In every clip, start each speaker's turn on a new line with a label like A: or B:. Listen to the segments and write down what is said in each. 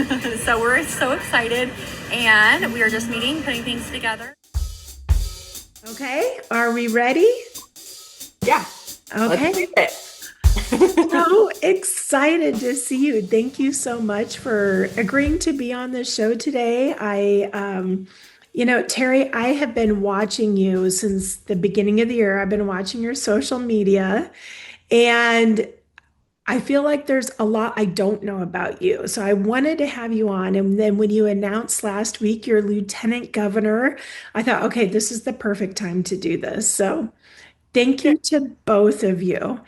A: So we're so excited, and we are just meeting, putting things together.
B: Okay, are we ready?
C: Yeah, let's
B: Okay,
C: do it.
B: so excited to see you. Thank you so much for agreeing to be on the show today. Teri, I have been watching you since the beginning of the year. I've been watching your social media, and I feel like there's a lot I don't know about you. So I wanted to have you on. And then when you announced last week you're lieutenant governor, I thought, okay, this is the perfect time to do this. So thank
C: Yeah.
B: you to both of you.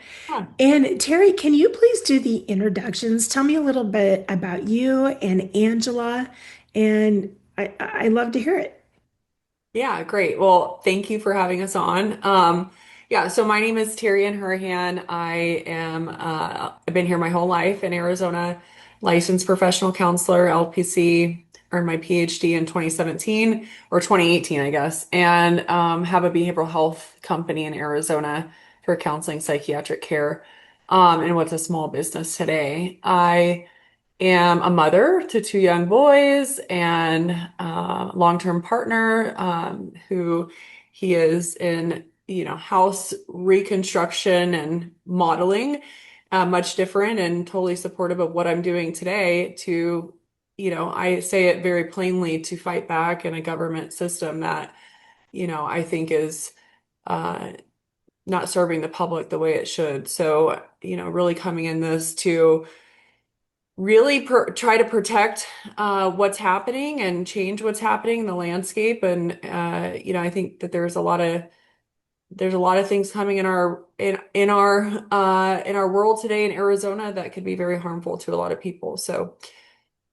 B: And Teri, can you please do the introductions? Tell me a little bit about you and Angela. And I love to hear it.
C: Yeah, great. Well, thank you for having us on. Yeah, so my name is Teri and Hourihan. I've been here my whole life in Arizona, licensed professional counselor, LPC, earned my PhD in 2017 or 2018, I guess, and have a behavioral health company in Arizona for counseling psychiatric care. And what's a small business today. I am a mother to two young boys and long-term partner who he is in, house reconstruction and modeling, much different and totally supportive of what I'm doing today to, I say it very plainly to fight back in a government system that, I think is uh, not serving the public the way it should. So, really coming in this to really try to protect what's happening and change what's happening in the landscape. And I think that there's a lot of things coming in our world today in Arizona that could be very harmful to a lot of people. So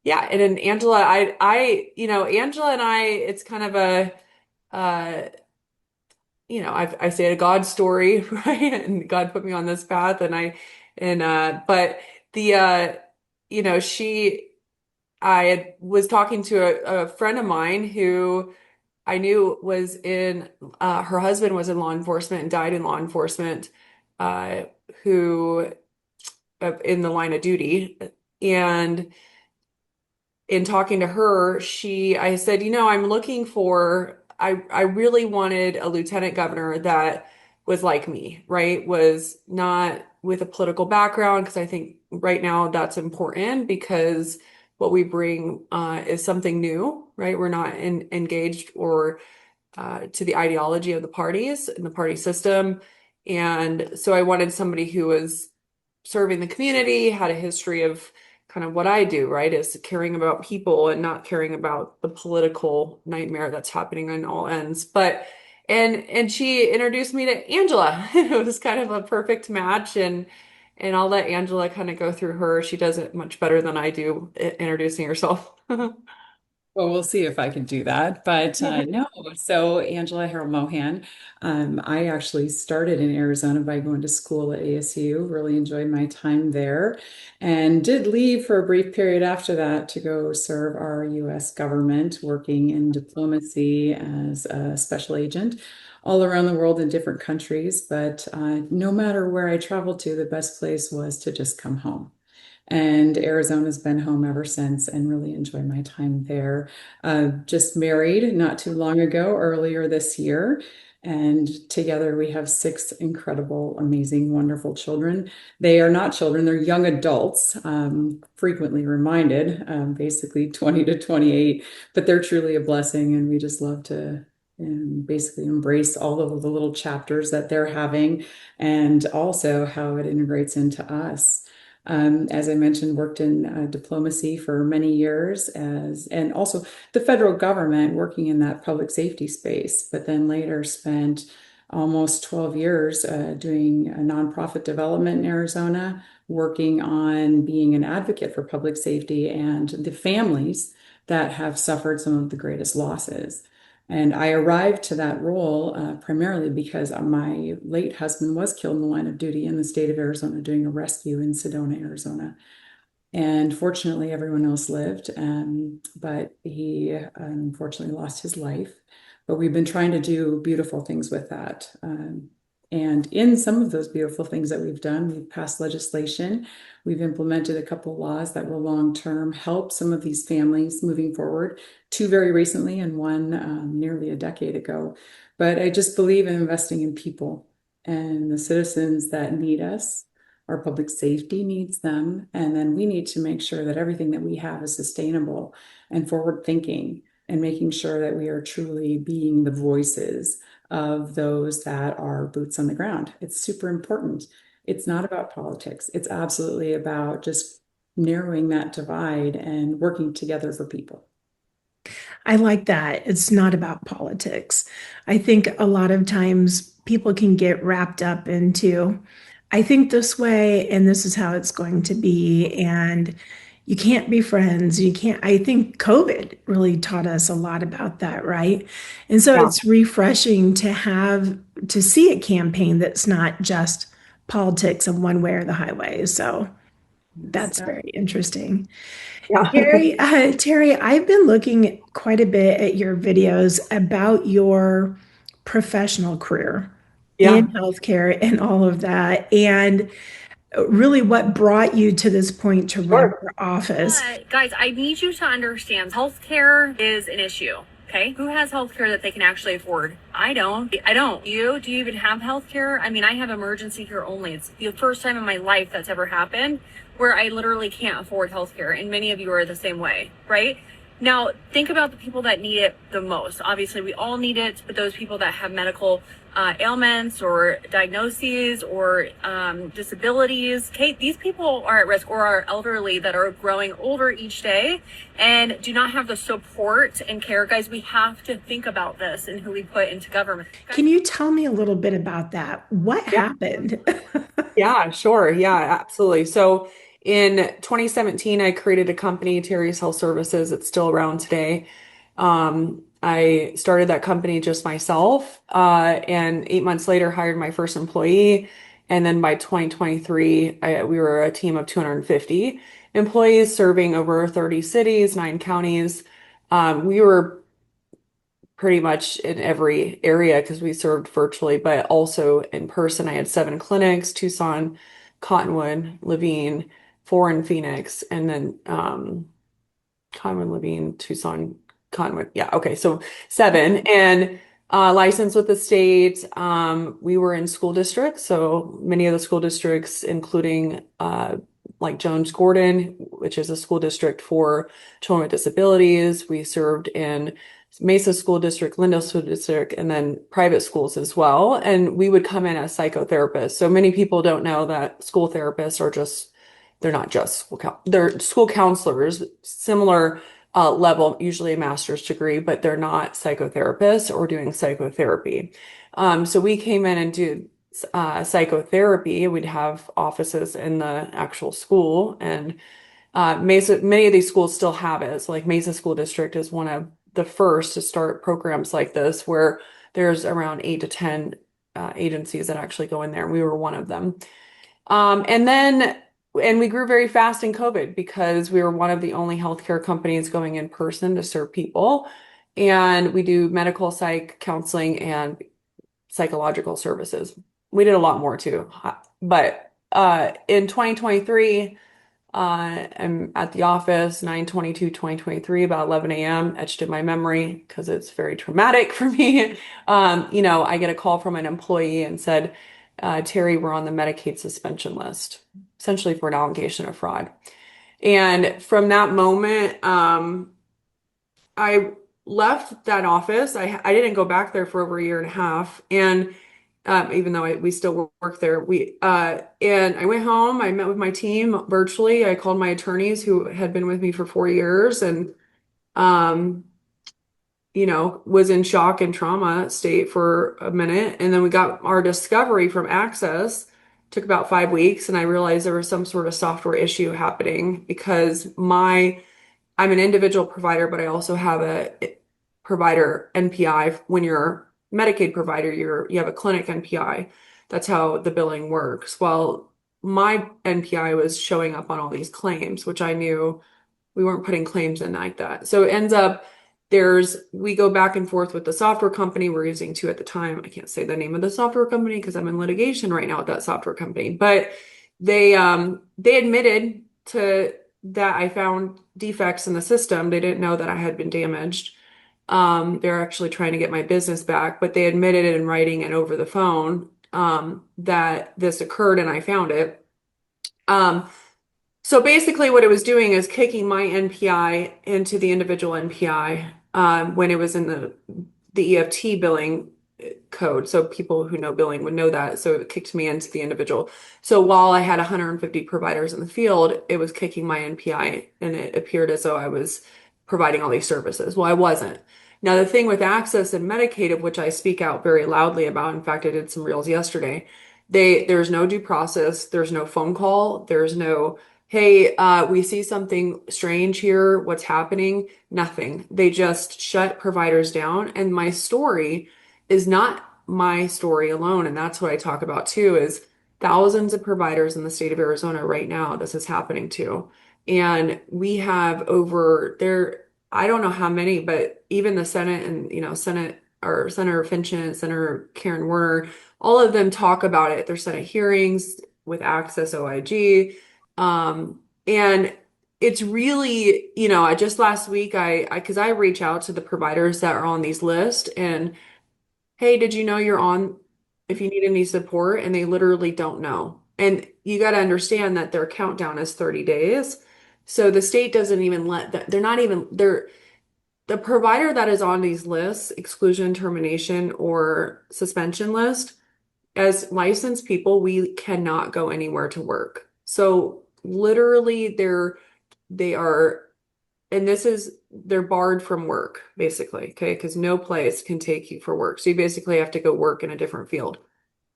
C: yeah, and then Angela, Angela and I, it's kind of uh, I say a God story, right? And God put me on this path, but the she was talking to a friend of mine who I knew her husband was in law enforcement and died in law enforcement, uh, who in the line of duty. And in talking to her, I said, I really wanted a lieutenant governor that was like me, right? Was not with a political background, because I think right now that's important because what we bring is something new, right? We're not engaged or to the ideology of the parties and the party system. And so I wanted somebody who was serving the community, had a history of kind of what I do, right? Is caring about people and not caring about the political nightmare that's happening on all ends. And she introduced me to Angela. It was kind of a perfect match, and I'll let Angela kind of go through her. She does it much better than I do introducing herself.
D: Well, we'll see if I can do that. But no, so Angela Harrolle Mohan, I actually started in Arizona by going to school at ASU, really enjoyed my time there, and did leave for a brief period after that to go serve our US government, working in diplomacy as a special agent all around the world in different countries. But no matter where I traveled to, the best place was to just come home. And Arizona's been home ever since and really enjoy my time there. Just married not too long ago, earlier this year. And together we have six incredible, amazing, wonderful children. They are not children, they're young adults, frequently reminded, basically 20 to 28, but they're truly a blessing. And we just love to basically embrace all of the little chapters that they're having and also how it integrates into us. As I mentioned, worked in diplomacy for many years and also the federal government working in that public safety space, but then later spent almost 12 years doing a nonprofit development in Arizona, working on being an advocate for public safety and the families that have suffered some of the greatest losses. And I arrived to that role primarily because my late husband was killed in the line of duty in the state of Arizona doing a rescue in Sedona, Arizona. And fortunately, everyone else lived, but he unfortunately lost his life. But we've been trying to do beautiful things with that. And in some of those beautiful things that we've done, we've passed legislation, we've implemented a couple laws that will long-term help some of these families moving forward, two very recently and one nearly a decade ago. But I just believe in investing in people and the citizens that need us. Our public safety needs them. And then we need to make sure that everything that we have is sustainable and forward thinking and making sure that we are truly being the voices of those that are boots on the ground. It's super important. It's not about politics. It's absolutely about just narrowing that divide and working together for people.
B: I like that. It's not about politics. I think a lot of times people can get wrapped up into, I think this way, and this is how it's going to be. And you can't be friends. You can't. I think COVID really taught us a lot about that, right? And so
C: Yeah.
B: it's refreshing to have to see a campaign that's not just politics and one way or the highway. So
D: Yes.
B: that's very interesting.
C: Yeah.
B: Teri, I've been looking quite a bit at your videos about your professional career in
C: Yeah.
B: healthcare and all of that, and really what brought you to this point to run
C: Sure.
B: for office.
A: But guys, I need you to understand healthcare is an issue. Okay. Who has healthcare that they can actually afford? I don't. I don't. You? Do you even have healthcare? I mean, I have emergency care only. It's the first time in my life that's ever happened where I literally can't afford healthcare. And many of you are the same way, right? Now, think about the people that need it the most. Obviously, we all need it, but those people that have medical ailments or diagnoses or disabilities, Kate, these people are at risk, or are elderly that are growing older each day and do not have the support and care. Guys, we have to think about this and who we put into government.
B: Can you tell me a little bit about that? What
C: Yeah.
B: happened?
C: Yeah, sure. Yeah, absolutely. So in 2017, I created a company, Teri's Health Services. It's still around today. I started that company just myself, and 8 months later, hired my first employee. And then by 2023, we were a team of 250 employees serving over 30 cities, 9 counties. We were pretty much in every area because we served virtually, but also in person. I had 7 clinics: Tucson, Cottonwood, Levine, 4 in Phoenix, and then Cottonwood, Levine, Tucson, Cottonwood. Yeah, okay, so 7 and licensed with the state. We were in school districts, so many of the school districts, including like Jones Gordon, which is a school district for children with disabilities. We served in Mesa School District, Lindale School District, and then private schools as well. And we would come in as psychotherapists. So many people don't know that school therapists are just, they're not just they're school counselors, similar level, usually a master's degree, but they're not psychotherapists or doing psychotherapy. So we came in and did psychotherapy. We'd have offices in the actual school, and many of these schools still have it. So like Mesa School District is one of the first to start programs like this, where there's around 8 to 10 agencies that actually go in there. We were one of them. And we grew very fast in COVID because we were one of the only healthcare companies going in person to serve people. And we do medical psych counseling and psychological services. We did a lot more too. But in 2023, I'm at the office, 9/22/2023, about 11 a.m., etched in my memory because it's very traumatic for me. I get a call from an employee and said, Teri, we're on the Medicaid suspension list, essentially for an allegation of fraud. And from that moment, I left that office. I didn't go back there for over a year and a half. And even though we still work there, and I went home. I met with my team virtually. I called my attorneys who had been with me for 4 years, and um, was in shock and trauma state for a minute. And then we got our discovery from Access. Took about 5 weeks, and I realized there was some sort of software issue happening because I'm an individual provider, but I also have a provider NPI. When you're a Medicaid provider, you have a clinic NPI. That's how the billing works. Well, my NPI was showing up on all these claims, which I knew we weren't putting claims in like that. So it ends up we go back and forth with the software company. We're using two at the time. I can't say the name of the software company because I'm in litigation right now with that software company. But they admitted to that I found defects in the system. They didn't know that I had been damaged. They're actually trying to get my business back, but they admitted it in writing and over the phone, that this occurred and I found it. So basically what it was doing is kicking my NPI into the individual NPI, when it was in the EFT billing code. So people who know billing would know that. So it kicked me into the individual. So while I had 150 providers in the field, it was kicking my NPI and it appeared as though I was providing all these services. Well, I wasn't. Now, the thing with Access and Medicaid, of which I speak out very loudly about, in fact, I did some reels yesterday, there's no due process, there's no phone call, there's no, hey, we see something strange here, what's happening? Nothing. They just shut providers down. And my story is not my story alone. And that's what I talk about too, is thousands of providers in the state of Arizona right now, this is happening to. And we have over there, I don't know how many, but even the Senate and, Senate or Senator Finchon, Senator Karen Warner, all of them talk about it. There's Senate hearings with Access OIG. And it's really, just last week, because I reach out to the providers that are on these lists and, hey, did you know you're on if you need any support? And they literally don't know. And you got to understand that their countdown is 30 days. So the state doesn't even let that, the provider that is on these lists, exclusion, termination, or suspension list, as licensed people, we cannot go anywhere to work. So literally they are, and they're barred from work, basically, okay? Because no place can take you for work. So you basically have to go work in a different field.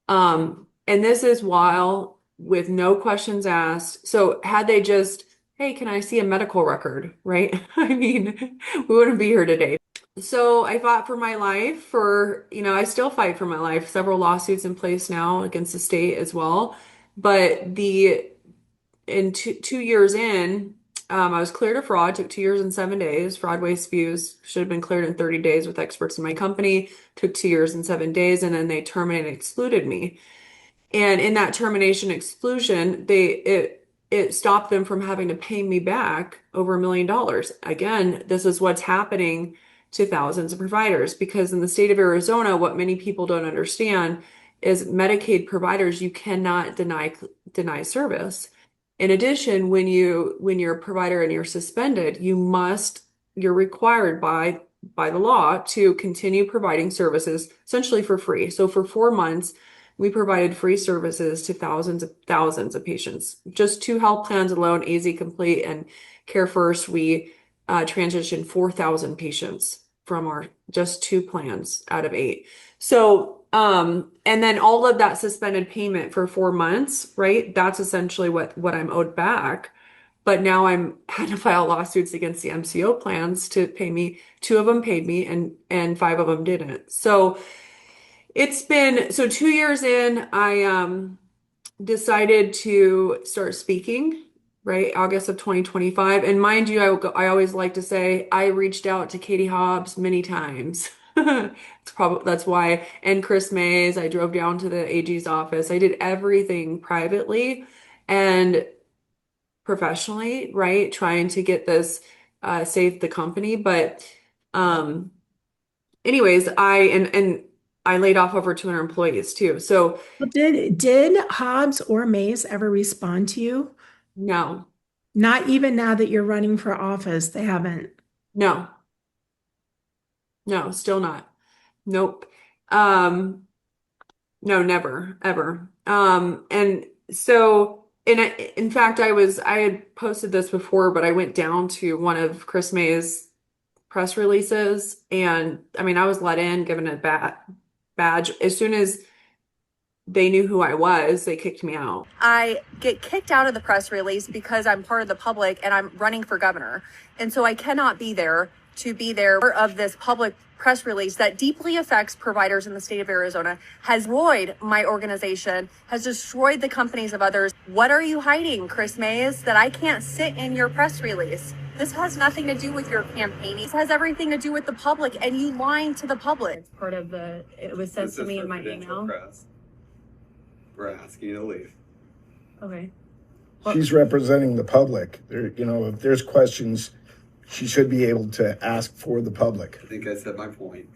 C: And this is while with no questions asked. So had they just, hey, can I see a medical record, right? I mean, we wouldn't be here today. So I fought for my life I still fight for my life. Several lawsuits in place now against the state as well. But in 2 years in, I was cleared of fraud, took 2 years and 7 days. Fraud, waste, abuse should have been cleared in 30 days with experts in my company, took 2 years and 7 days, and then they terminated and excluded me. And in that termination exclusion, it stopped them from having to pay me back over $1 million. Again, this is what's happening to thousands of providers, because in the state of Arizona, what many people don't understand is Medicaid providers, you cannot deny service. In addition, when you're a provider and you're suspended, you're required by the law to continue providing services essentially for free. So for 4 months, we provided free services to thousands of patients. Just 2 health plans alone, AZ Complete and Care First, we transitioned 4,000 patients from our just 2 plans out of 8. So, and then all of that suspended payment for 4 months, right? That's essentially what I'm owed back. But now I'm had to file lawsuits against the MCO plans to pay me. 2 of them paid me and 5 of them didn't. So 2 years in, I decided to start speaking, right? August of 2025. And mind you, I always like to say I reached out to Katie Hobbs many times. That's why, and Chris Mays, I drove down to the AG's office. I did everything privately and professionally, right? Trying to get this save the company. But anyways, I laid off over 200 employees too. So
B: Well, did Hobbs or Mays ever respond to you?
C: no,
B: Not even now that you're running for office, they haven't.
C: no, still not. Nope. No, never, ever. And so, in fact, I had posted this before, but I went down to one of Chris May's press releases, and I mean, I was let in, given a badge. As soon as they knew who I was, they kicked me out.
A: I get kicked out of the press release because I'm part of the public and I'm running for governor. And so I cannot be there of this public press release that deeply affects providers in the state of Arizona, has destroyed my organization, has destroyed the companies of others. What are you hiding, Chris Mays, that I can't sit in your press release? This has nothing to do with your campaigning. This has everything to do with the public and you lying to the public. It's part of it was said
E: This
A: to
E: is
A: me
E: for
A: in my
E: Prudential
A: email.
E: Press. We're asking you to leave.
A: Okay.
F: She's representing the public. There, if there's questions, she should be able to ask for the public.
E: I think I said my point.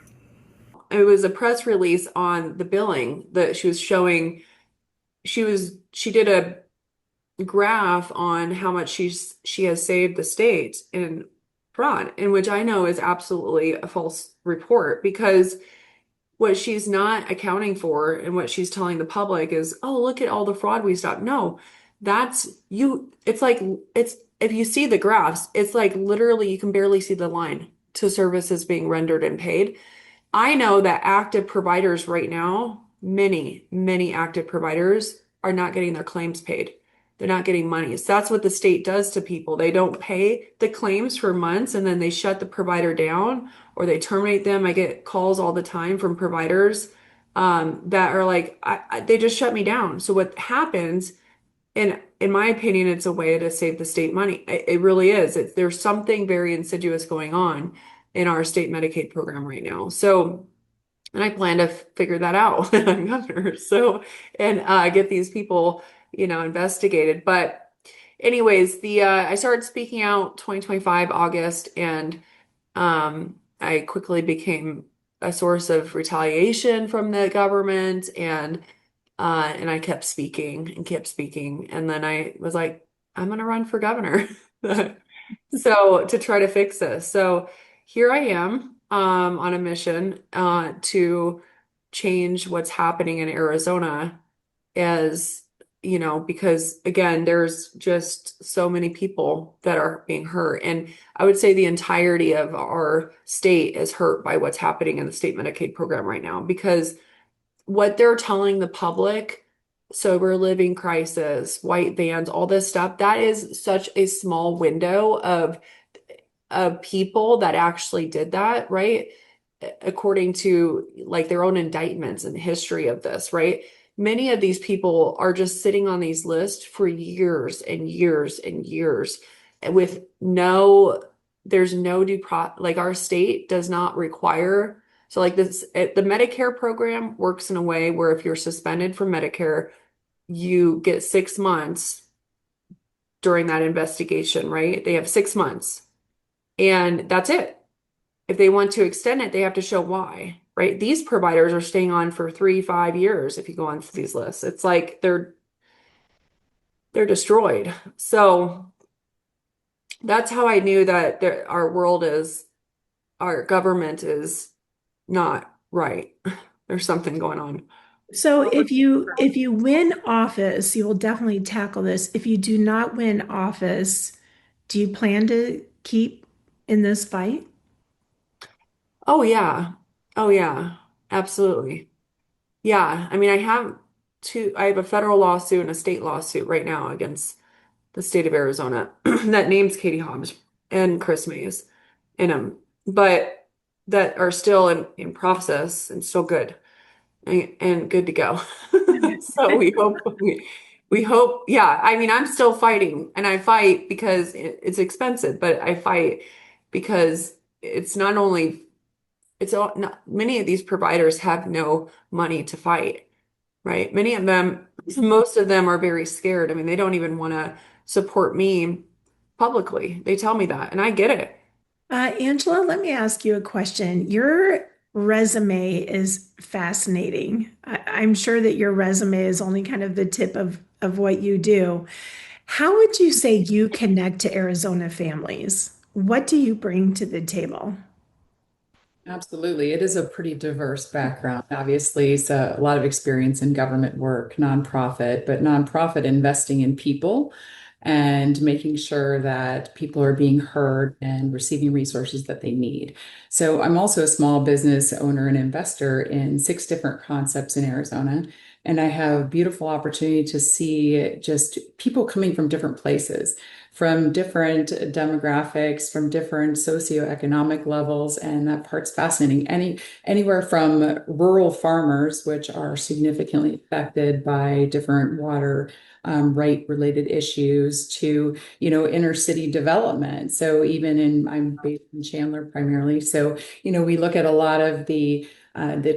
C: It was a press release on the billing that she was showing. She did a graph on how much she has saved the state in fraud, in which I know is absolutely a false report, because what she's not accounting for and what she's telling the public is, oh, look at all the fraud we stopped. No, that's you. It's like, if you see the graphs, it's like literally you can barely see the line to services being rendered and paid. I know that active providers right now, many active providers are not getting their claims paid. They're not getting money. So that's what the state does to people. They don't pay the claims for months and then they shut the provider down or they terminate them. I get calls all the time from providers that are like, they just shut me down. So what happens, and in my opinion, it's a way to save the state money. It really is. There's something very insidious going on in our state Medicaid program right now. So, and I plan to figure that out when I'm governor. So, and get these people, investigated. But anyways, I started speaking out 2025 August, and I quickly became a source of retaliation from the government, and I kept speaking and kept speaking, and then I was like, I'm gonna run for governor. So to try to fix this. So here I am on a mission to change what's happening in Arizona, as because again, there's just so many people that are being hurt. And I would say the entirety of our state is hurt by what's happening in the state Medicaid program right now, because what they're telling the public, sober living crisis, white vans, all this stuff, that is such a small window of people that actually did that, right? According to like their own indictments and history of this, right? Many of these people are just sitting on these lists for years and years and years with there's no like our state does not require. So like this, the Medicare program works in a way where if you're suspended from Medicare, you get 6 months during that investigation, right? They have 6 months and that's it. If they want to extend it, they have to show why, right? These providers are staying on for 3-5 years. If you go on these lists, it's like they're destroyed. So that's how I knew that our government is not right. There's something going on.
B: So if you win office, you will definitely tackle this. If you do not win office, do you plan to keep in this fight?
C: Oh yeah. Oh yeah. Absolutely. Yeah. I mean, I have a federal lawsuit and a state lawsuit right now against the state of Arizona that names Katie Hobbs and Chris Mays in them, but that are still in process and still good and good to go. So we hope, yeah. I mean, I'm still fighting, and I fight because it's expensive, but I fight because it's not only it's all, not, many of these providers have no money to fight, right? Many of them, most of them are very scared. I mean, they don't even want to support me publicly. They tell me that, and I get it.
B: Angela, let me ask you a question. Your resume is fascinating. I'm sure that your resume is only kind of the tip of what you do. How would you say you connect to Arizona families? What do you bring to the table?
D: Absolutely. It is a pretty diverse background, obviously. So a lot of experience in government work, nonprofit, but nonprofit investing in people and making sure that people are being heard and receiving resources that they need. So I'm also a small business owner and investor in 6 different concepts in Arizona. And I have beautiful opportunity to see just people coming from different places. from different demographics, from different socioeconomic levels, and that part's fascinating. Anywhere from rural farmers, which are significantly affected by different water right related issues, to inner city development. So I'm based in Chandler primarily, so we look at a lot of the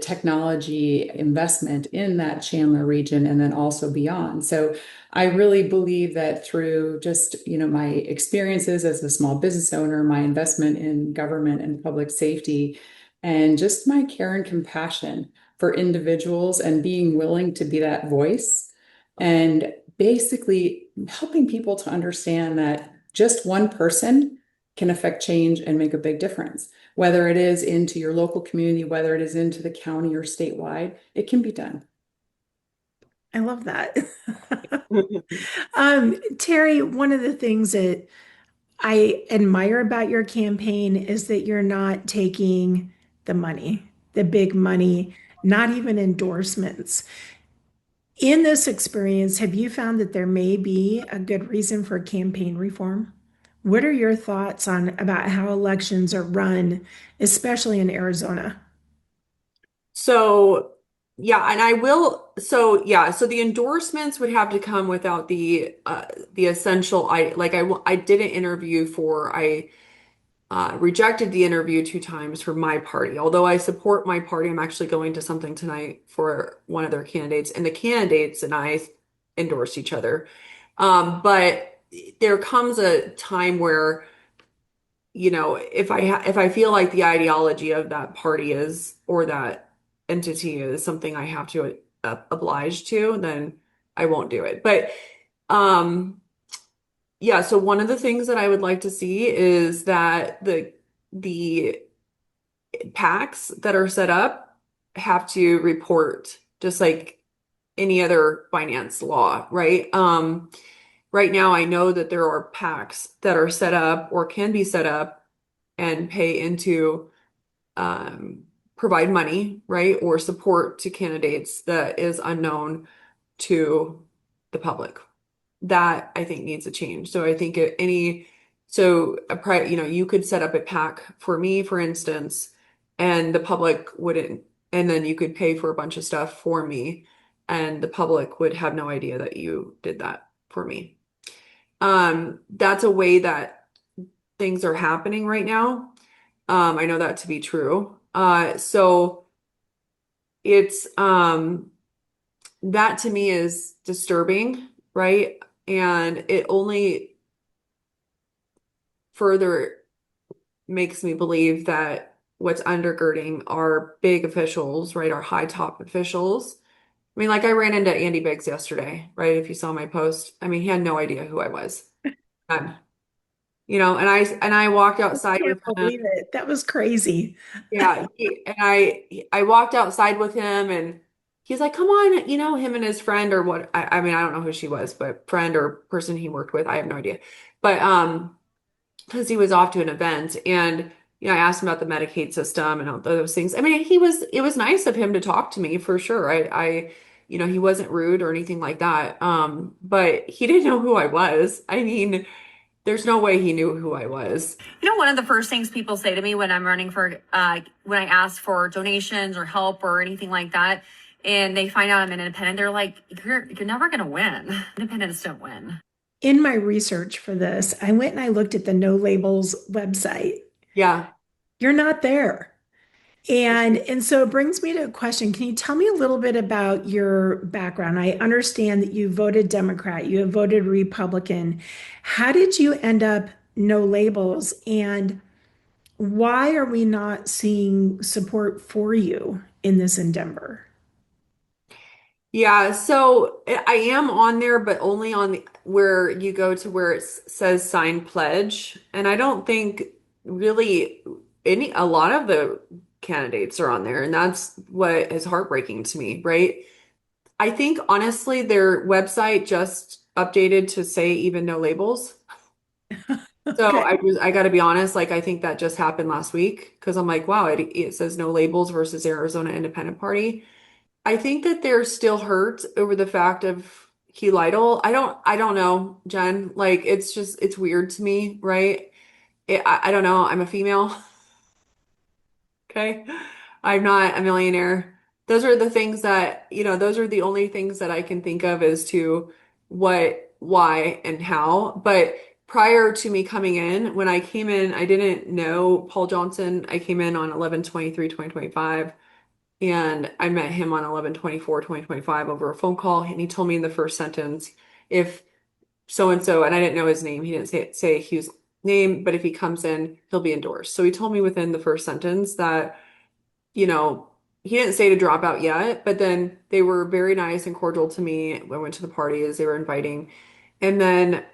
D: technology investment in that Chandler region and then also beyond. So I really believe that through just, my experiences as a small business owner, my investment in government and public safety, and just my care and compassion for individuals and being willing to be that voice and basically helping people to understand that just one person can affect change and make a big difference. Whether it is into your local community, whether it is into the county or statewide, it can be done.
B: I love that. Teri, one of the things that I admire about your campaign is that you're not taking the money, the big money, not even endorsements. In this experience, have you found that there may be a good reason for campaign reform? What are your thoughts on about how elections are run, especially in Arizona?
C: So yeah, and I will. So yeah, so the endorsements would have to come without the essential. I did an interview for I rejected the interview 2 times for my party. Although I support my party, I'm actually going to something tonight for one of their candidates, and the candidates and I endorse each other. But there comes a time where, if I feel like the ideology of that party is or that entity is something I have to oblige to, then I won't do it. But yeah, so one of the things that I would like to see is that the PACs that are set up have to report just like any other finance law, right? Right now I know that there are PACs that are set up or can be set up and pay into provide money, right, or support to candidates that is unknown to the public. That I think needs a change. So I think you could set up a PAC for me, for instance, and the public wouldn't, and then you could pay for a bunch of stuff for me, and the public would have no idea that you did that for me. That's a way that things are happening right now. I know that to be true. So it's that to me is disturbing, right? And it only further makes me believe that what's undergirding our big officials, right, our high top officials. I mean, like I ran into Andy Biggs yesterday, right? If you saw my post, I mean, he had no idea who I was. None. And I walked
B: I
C: outside
B: can't
C: with him.
B: believe it. That was crazy.
C: Yeah, I walked outside with him and he's like, "Come on," him and his friend or what. I mean, I don't know who she was, but friend or person he worked with, I have no idea. But because he was off to an event and I asked him about the Medicaid system and all those things. I mean, it was nice of him to talk to me for sure. He wasn't rude or anything like that. But he didn't know who I was. I mean, there's no way he knew who I was.
A: One of the first things people say to me when I'm running for, when I ask for donations or help or anything like that, and they find out I'm an independent, they're like, you're never going to win. Independents don't win.
B: In my research for this, I went and I looked at the No Labels website.
C: Yeah.
B: You're not there. And so it brings me to a question. Can you tell me a little bit about your background? I understand that you voted Democrat, you have voted Republican. How did you end up No Labels, and why are we not seeing support for you in this endeavor?
C: Yeah, so I am on there, but only on where you go to where it says sign pledge. And I don't think really a lot of the candidates are on there. And that's what is heartbreaking to me, right? I think honestly, their website just updated to say even no labels. So
B: Okay.
C: I got to be honest, like I think that just happened last week because I'm like, wow, it says no labels versus Arizona Independent Party. I think that they're still hurt over the fact of, Hugh Lytle. I don't know, Jen. Like it's just it's weird to me, right? I don't know. I'm a female. Okay. I'm not a millionaire. Those are the things that, those are the only things that I can think of as to what, why, and how. But prior to me coming in, when I came in, I didn't know Paul Johnson. I came in on 11/23/2025, and I met him on 11/24/2025 over a phone call. And he told me in the first sentence, if so and so, and I didn't know his name. He didn't say Hugh's name, but if he comes in, he'll be endorsed. So he told me within the first sentence that, you know, he didn't say to drop out yet, but then they were very nice and cordial to me. I went to the parties they were inviting. And then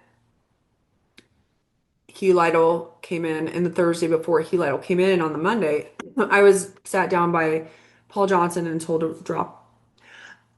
C: Hugh Lytle came in, and the Thursday before Hugh Lytle came in on the Monday, I was sat down by Paul Johnson and told to drop.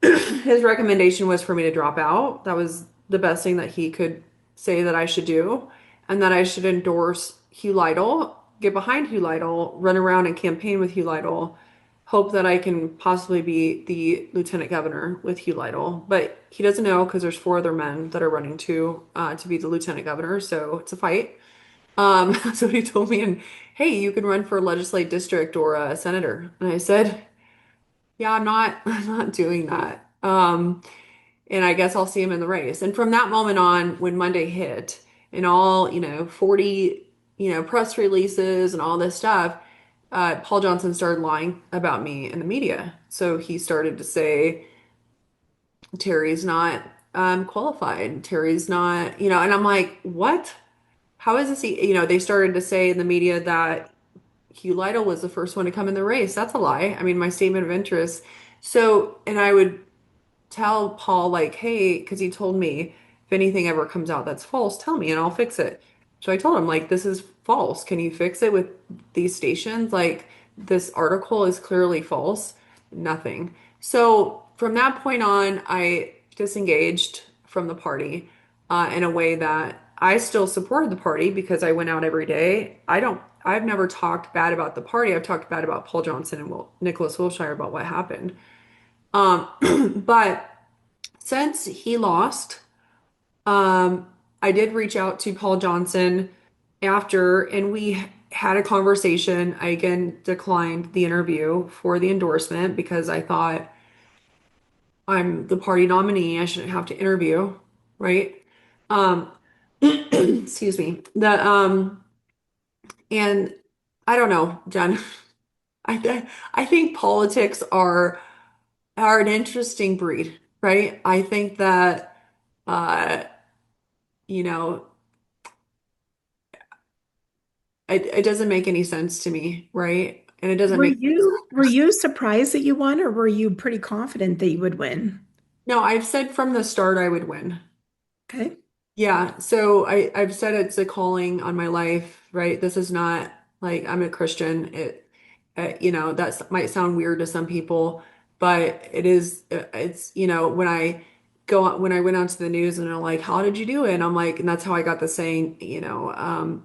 C: His recommendation was for me to drop out. That was the best thing that he could say that I should do, and that I should endorse Hugh Lytle, get behind Hugh Lytle, run around and campaign with Hugh Lytle, hope that I can possibly be the lieutenant governor with Hugh Lytle. But he doesn't know because there's four other men that are running to be the lieutenant governor, so it's a fight. So he told me, and hey, you can run for a legislative district or a senator. And I said, yeah, I'm not doing that. And I guess I'll see him in the race. And from that moment on, when Monday hit and all, 40, press releases and all this stuff, Paul Johnson started lying about me in the media. So he started to say, Teri's not qualified. Teri's not, and I'm like, what? How is this? They started to say in the media that Hugh Lytle was the first one to come in the race. That's a lie. I mean, my statement of interest. So, and I would tell Paul, like, hey, because he told me if anything ever comes out that's false, tell me and I'll fix it. So I told him, like, this is false. Can you fix it with these stations? Like, this article is clearly false. Nothing. So from that point on, I disengaged from the party in a way that I still supported the party because I went out every day. I've never talked bad about the party. I've talked bad about Paul Johnson and Nicholas Wilshire about what happened. But since he lost, I did reach out to Paul Johnson after, and we had a conversation. I again declined the interview for the endorsement because I thought I'm the party nominee. I shouldn't have to interview, right? Um, excuse me. And I don't know, Jen. I think politics are an interesting breed, right? I think that uh, you know, it doesn't make any sense to me, right? And it doesn't
B: Were
C: make
B: you surprised that you won, or were you pretty confident that you would win?
C: no, I've said from the start I would win.
B: Okay.
C: Yeah, so I've said it's a calling on my life, right? This is not like I'm a Christian. That might sound weird to some people, but it is. It's when I when I went onto the news and they're like, "How did you do it?" And I'm like, and that's how I got the saying,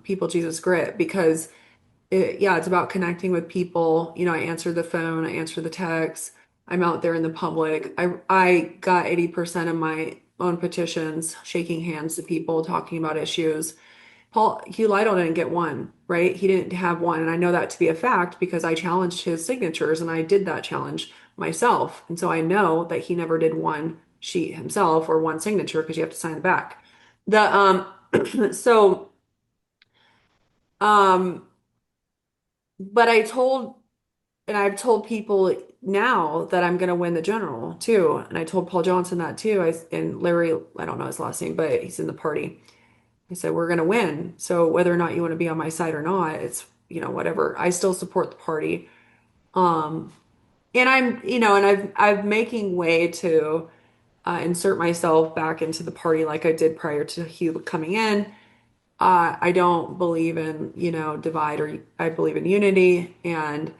C: people, Jesus, grit, because it's about connecting with people. I answer the phone, I answer the text. I'm out there in the public. I got 80% of my own petitions, shaking hands to people, talking about issues. Hugh Lytle didn't get one, right? He didn't have one. And I know that to be a fact because I challenged his signatures and I did that challenge myself. And so I know that he never did one sheet himself or one signature because you have to sign the back. So um but I've told people now that I'm going to win the general too. And I told Paul Johnson that too. And Larry, I don't know his last name, but he's in the party. I said, we're going to win. So whether or not you want to be on my side or not, it's, whatever. I still support the party. Um, and I'm making way to insert myself back into the party like I did prior to Hugh coming in. I don't believe in, divide, or I believe in unity. And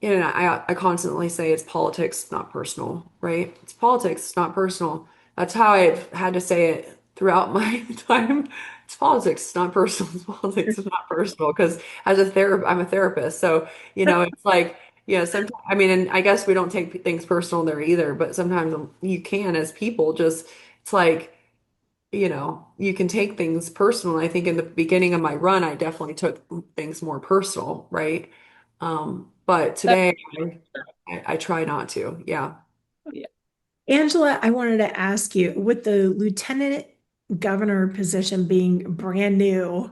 C: I constantly say it's politics, not personal, right? It's politics, it's not personal. That's how I've had to say it throughout my time. It's politics, it's not personal. It's politics, it's not personal. Because I'm a therapist, so it's like sometimes. I mean, and I guess we don't take things personal there either. But sometimes you can, as people, just it's like, you can take things personal. I think in the beginning of my run, I definitely took things more personal, right? But today I try not to. Yeah.
D: Yeah.
B: Angela, I wanted to ask you, with the lieutenant governor position being brand new,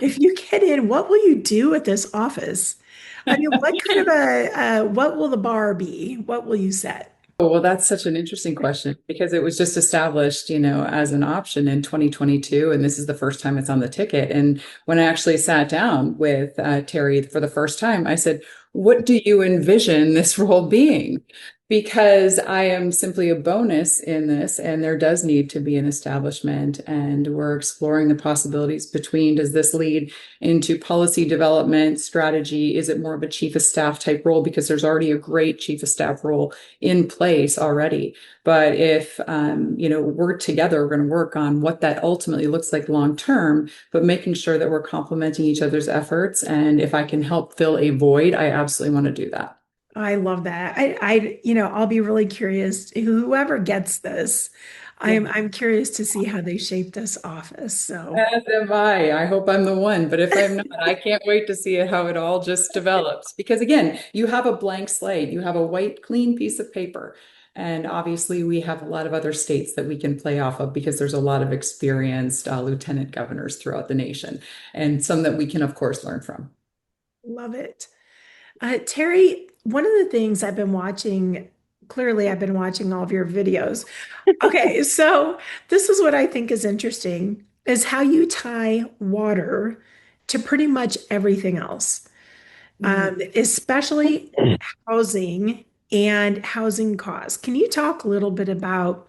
B: if you get in, what will you do at this office? I mean, what kind of what will the bar be? What will you set?
D: Oh, well, that's such an interesting question because it was just established, as an option in 2022, and this is the first time it's on the ticket. And when I actually sat down with Teri for the first time, I said, "What do you envision this role being?" Because I am simply a bonus in this, and there does need to be an establishment, and we're exploring the possibilities between does this lead into policy development strategy? Is it more of a chief of staff type role? Because there's already a great chief of staff role in place already. But if we're together, we're going to work on what that ultimately looks like long term, but making sure that we're complementing each other's efforts. And if I can help fill a void, I absolutely want to do that.
B: I love that. I'll be really curious. Whoever gets this,
C: Yeah.
B: I'm curious to see how they shape this office. So
D: As am I. I hope I'm the one, but if I'm not, I can't wait to see how it all just develops. Because again, you have a blank slate, you have a white, clean piece of paper. And obviously, we have a lot of other states that we can play off of because there's a lot of experienced lieutenant governors throughout the nation, and some that we can, of course, learn from.
B: love it. Terry, one of the things I've been watching, clearly, I've been watching all of your videos. Okay, so this is what I think is interesting is how you tie water to pretty much everything else, especially housing and housing costs. Can you talk a little bit about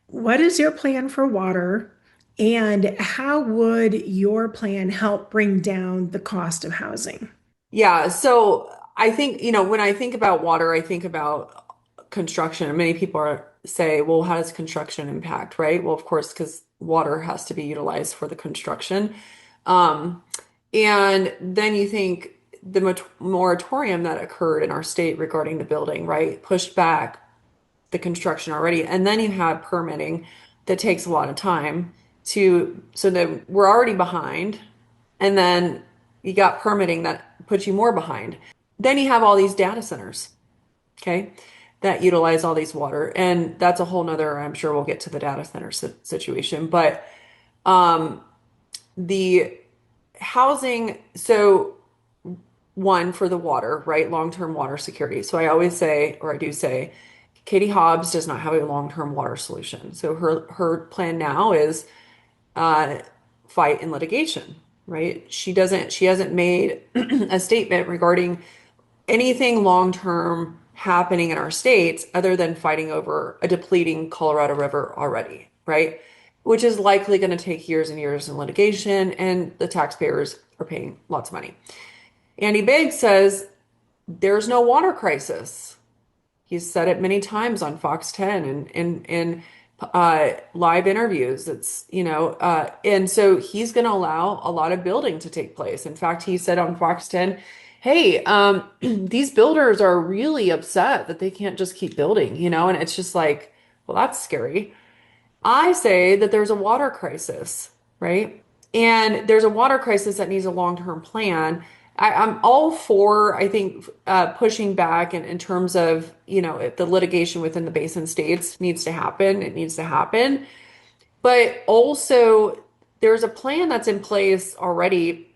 B: what is your plan for water and how would your plan help bring down the cost of housing?
C: Yeah, so I think, when I think about water, I think about construction. And many people say, well, how does construction impact, right? Well, of course, because water has to be utilized for the construction. Um, and then you think the moratorium that occurred in our state regarding the building, right, pushed back the construction already. And then you have permitting that takes a lot of time so that we're already behind. And then you got permitting that puts you more behind. Then you have all these data centers, okay, that utilize all these water. And that's a whole nother, I'm sure we'll get to the data center situation. But the housing, so one for the water, right? Long-term water security. So I always say, or I do say, Katie Hobbs does not have a long-term water solution. So her plan now is uh, fight in litigation, right? She hasn't made a statement regarding anything long-term happening in our states other than fighting over a depleting Colorado River already, right? Which is likely going to take years and years in litigation, and the taxpayers are paying lots of money. Andy Biggs says there's no water crisis. He's said it many times on Fox 10 and in live interviews. And so he's going to allow a lot of building to take place. In fact, he said on Fox 10, hey, these builders are really upset that they can't just keep building, and it's just like, well, that's scary. I say that there's a water crisis, right? And there's a water crisis that needs a long-term plan. I'm all for, I think, pushing back in terms of, if the litigation within the basin states needs to happen, it needs to happen. But also, there's a plan that's in place already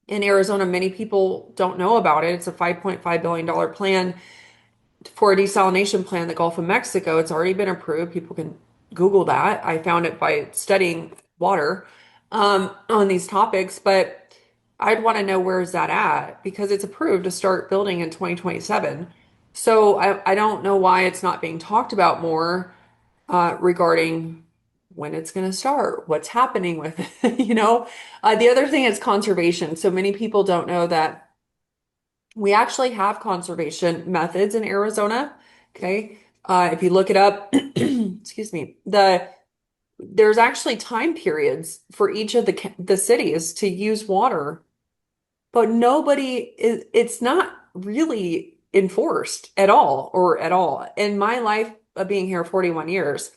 C: in Arizona. Many people don't know about it. It's a $5.5 billion plan for a desalination plant in the Gulf of Mexico. It's already been approved. People can Google that. I found it by studying water on these topics, but I'd want to know where is that at because it's approved to start building in 2027. So I don't know why it's not being talked about more regarding when it's going to start, what's happening with it, The other thing is conservation. So many people don't know that we actually have conservation methods in Arizona. Okay. If you look it up, excuse me, there's actually time periods for each of the cities to use water, but it's not really enforced at all or at all. In my life of being here 41 years,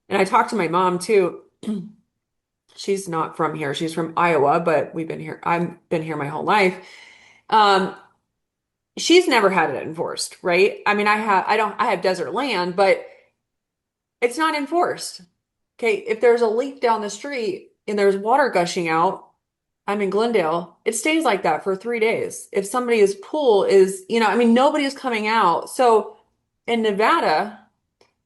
C: And I talked to my mom too. She's not from here. She's from Iowa, but we've been here. I've been here my whole life. Um, she's never had it enforced, right? I mean, I have desert land, but it's not enforced. Okay, if there's a leak down the street and there's water gushing out, I'm in Glendale, it stays like that for 3 days. If somebody's pool is, I mean, nobody is coming out. So in Nevada,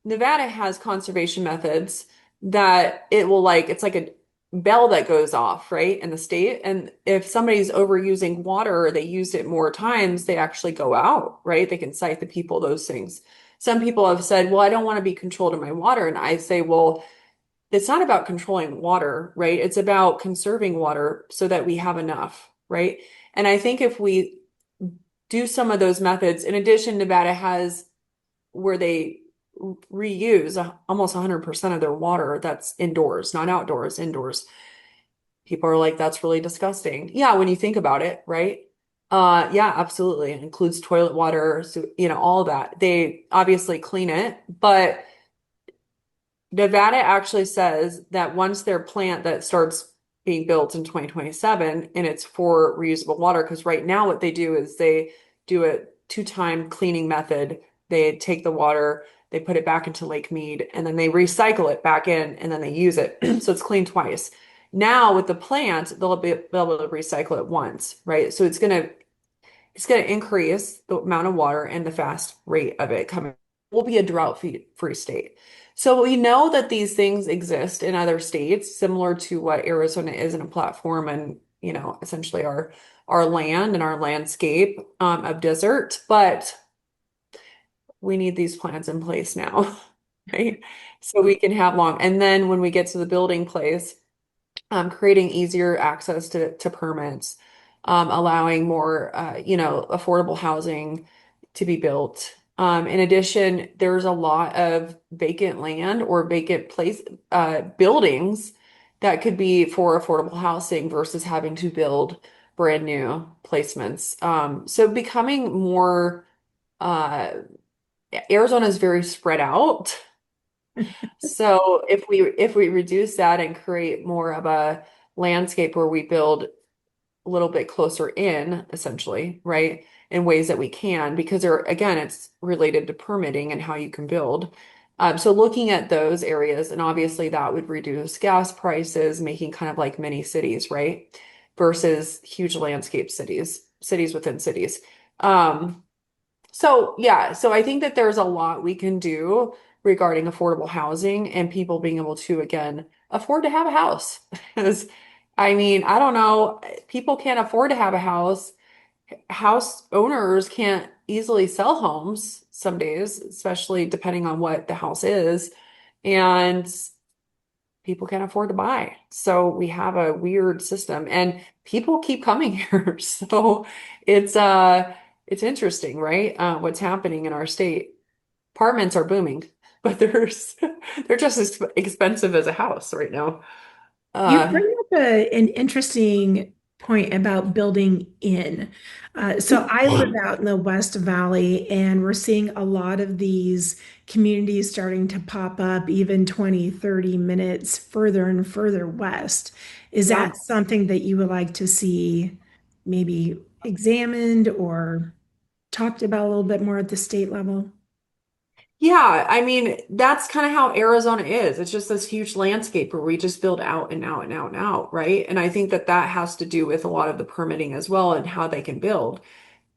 C: Nevada has conservation methods that it's like a bell that goes off, right, in the state. And if somebody's overusing water or they used it more times, they actually go out, right? They can cite the people, those things. Some people have said, well, I don't want to be controlled in my water. And I say, well, it's not about controlling water, right? It's about conserving water so that we have enough, right? And I think if we do some of those methods, in addition, Nevada has where they reuse almost 100% of their water that's indoors, not outdoors, indoors. People are like, that's really disgusting. Yeah, when you think about it, right? Yeah, absolutely. It includes toilet water, so, all that. They obviously clean it, but Nevada actually says that once their plant that starts being built in 2027 and it's for reusable water, because right now what they do is they do a two-time cleaning method. They take the water, they put it back into Lake Mead, and then they recycle it back in and then they use it. So it's cleaned twice. Now with the plant, they'll be able to recycle it once, right? So it's gonna increase the amount of water and the fast rate of it coming. We'll be a drought-free state. So we know that these things exist in other states, similar to what Arizona is in a platform and, essentially our land and our landscape of desert. But we need these plans in place now, right? So we can have long. And then when we get to the building place, creating easier access to permits, allowing more, affordable housing to be built. In addition, there's a lot of vacant land or vacant buildings that could be for affordable housing versus having to build brand new placements. So becoming more, Arizona is very spread out. So if we reduce that and create more of a landscape where we build a little bit closer in, essentially, right, in ways that we can, because again, it's related to permitting and how you can build. So looking at those areas, and obviously that would reduce gas prices, making kind of like mini cities, right, versus huge landscape cities within cities. So yeah, so I think that there's a lot we can do regarding affordable housing and people being able to, again, afford to have a house. Because, I mean, I don't know, people can't afford to have a house. House owners can't easily sell homes some days, especially depending on what the house is. And people can't afford to buy. So we have a weird system and people keep coming here. So it's interesting, right? What's happening in our state. Apartments are booming, but they're just as expensive as a house right now.
B: You
C: Uh,
B: bring up an interesting point about building in. So I live out in the West Valley, and we're seeing a lot of these communities starting to pop up even 20, 30 minutes further and further west. Is
C: yeah.
B: that something that you would like to see maybe examined or talked about a little bit more at the state level?
C: Yeah, I mean, that's kind of how Arizona is. It's just this huge landscape where we just build out and out and out and out, right? And I think that that has to do with a lot of the permitting as well and how they can build.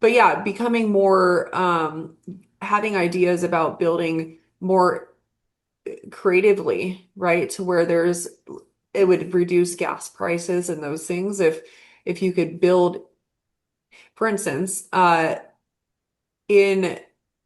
C: But yeah, becoming more, having ideas about building more creatively, right? To where it would reduce gas prices and those things if you could build, for instance, in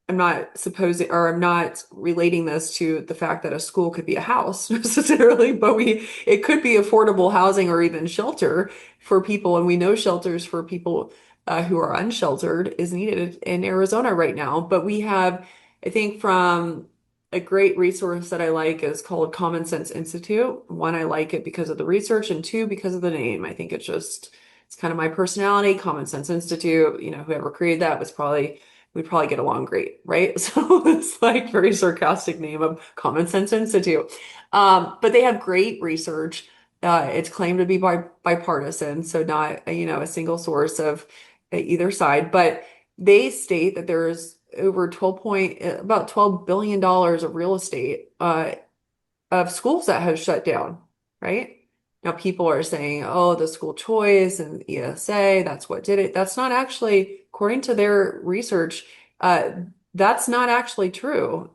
C: I'm not relating this to the fact that a school could be a house necessarily, but it could be affordable housing or even shelter for people. And we know shelters for people who are unsheltered is needed in Arizona right now. But we have, I think, from a great resource that I like is called Common Sense Institute. One, I like it because of the research, and two, because of the name. I think it's kind of my personality. Common Sense Institute, whoever created that was probably we'd probably get along great, right? So it's like very sarcastic name of Common Sense Institute. But they have great research. It's claimed to be bipartisan, so not a single source of either side. But they state that there's over about $12 billion of real estate of schools that have shut down, right? Now people are saying, oh, the school choice and ESA, that's what did it. That's not actually, according to their research, uh, that's not actually true.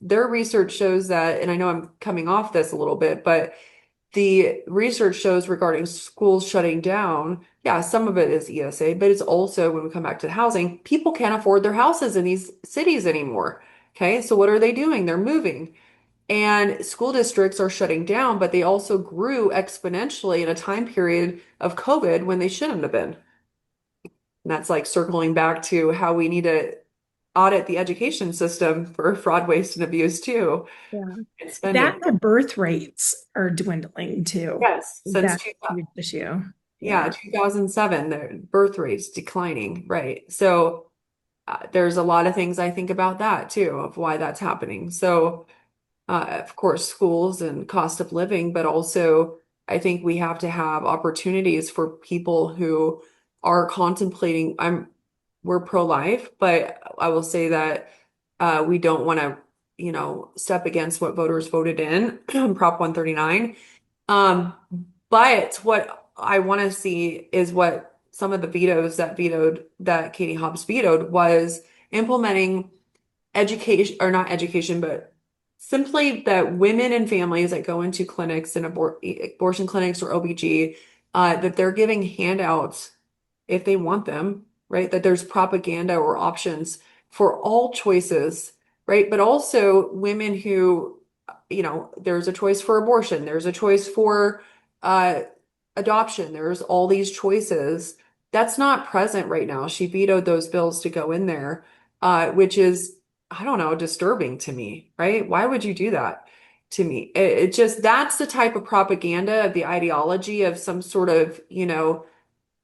C: Their research shows that, and I know I'm coming off this a little bit, but the research shows regarding schools shutting down, yeah, some of it is ESA, but it's also, when we come back to the housing, people can't afford their houses in these cities anymore. Okay, so what are they doing? They're moving. And school districts are shutting down, but they also grew exponentially in a time period of COVID when they shouldn't have been. And that's like circling back to how we need to audit the education system for fraud, waste, and abuse too.
B: Yeah.
C: And
B: That
C: spending.
B: the birth rates are dwindling too.
C: Yes, since
B: That's a huge issue.
C: yeah, 2007, the birth rates declining, right? So there's a lot of things I think about that too, of why that's happening. So of course, schools and cost of living, but also I think we have to have opportunities for people who are contemplating. We're pro-life, but I will say that we don't want to, step against what voters voted in Prop 139. Um, but what I want to see is what some of the vetoes that Katie Hobbs vetoed was implementing education, or not education, but simply that women and families that go into clinics and abortion clinics or OBG, that they're giving handouts if they want them, right? That there's propaganda or options for all choices, right? But also women who, there's a choice for abortion, there's a choice for uh, adoption, there's all these choices. That's not present right now. She vetoed those bills to go in there, which is, I don't know, disturbing to me, right? Why would you do that to me? It just, that's the type of propaganda of the ideology of some sort of,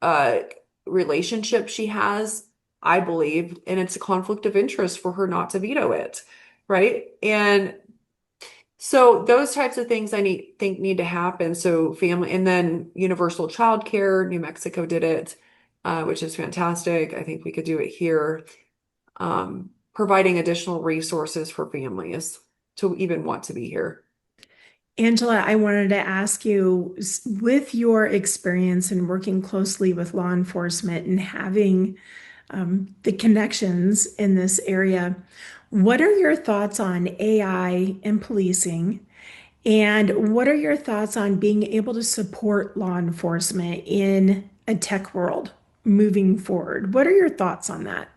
C: uh, relationship she has, I believe, and it's a conflict of interest for her not to veto it, right? And so those types of things think need to happen. So family, and then universal childcare. New Mexico did it, which is fantastic. I think we could do it here. Providing additional resources for families to even want to be here.
B: Angela, I wanted to ask you, with your experience in working closely with law enforcement and having the connections in this area, what are your thoughts on AI and policing? And what are your thoughts on being able to support law enforcement in a tech world moving forward? What are your thoughts on that?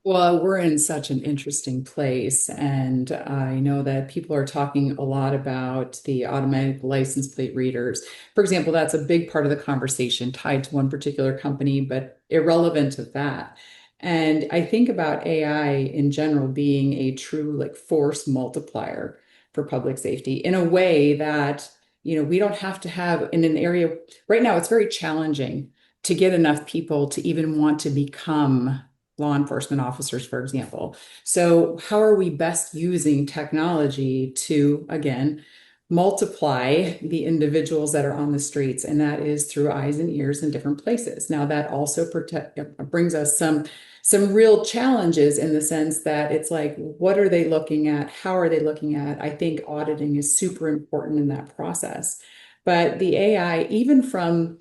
D: Well, we're in such an interesting place, and I know that people are talking a lot about the automatic license plate readers. For example, that's a big part of the conversation tied to one particular company, but irrelevant of that. And I think about AI in general being a true like force multiplier for public safety in a way that, we don't have to have in an area right now, it's very challenging to get enough people to even want to become law enforcement officers, for example. So how are we best using technology to, again, multiply the individuals that are on the streets? And that is through eyes and ears in different places. Now that also brings us some real challenges in the sense that it's like, what are they looking at? How are they looking at? I think auditing is super important in that process. But the AI, even from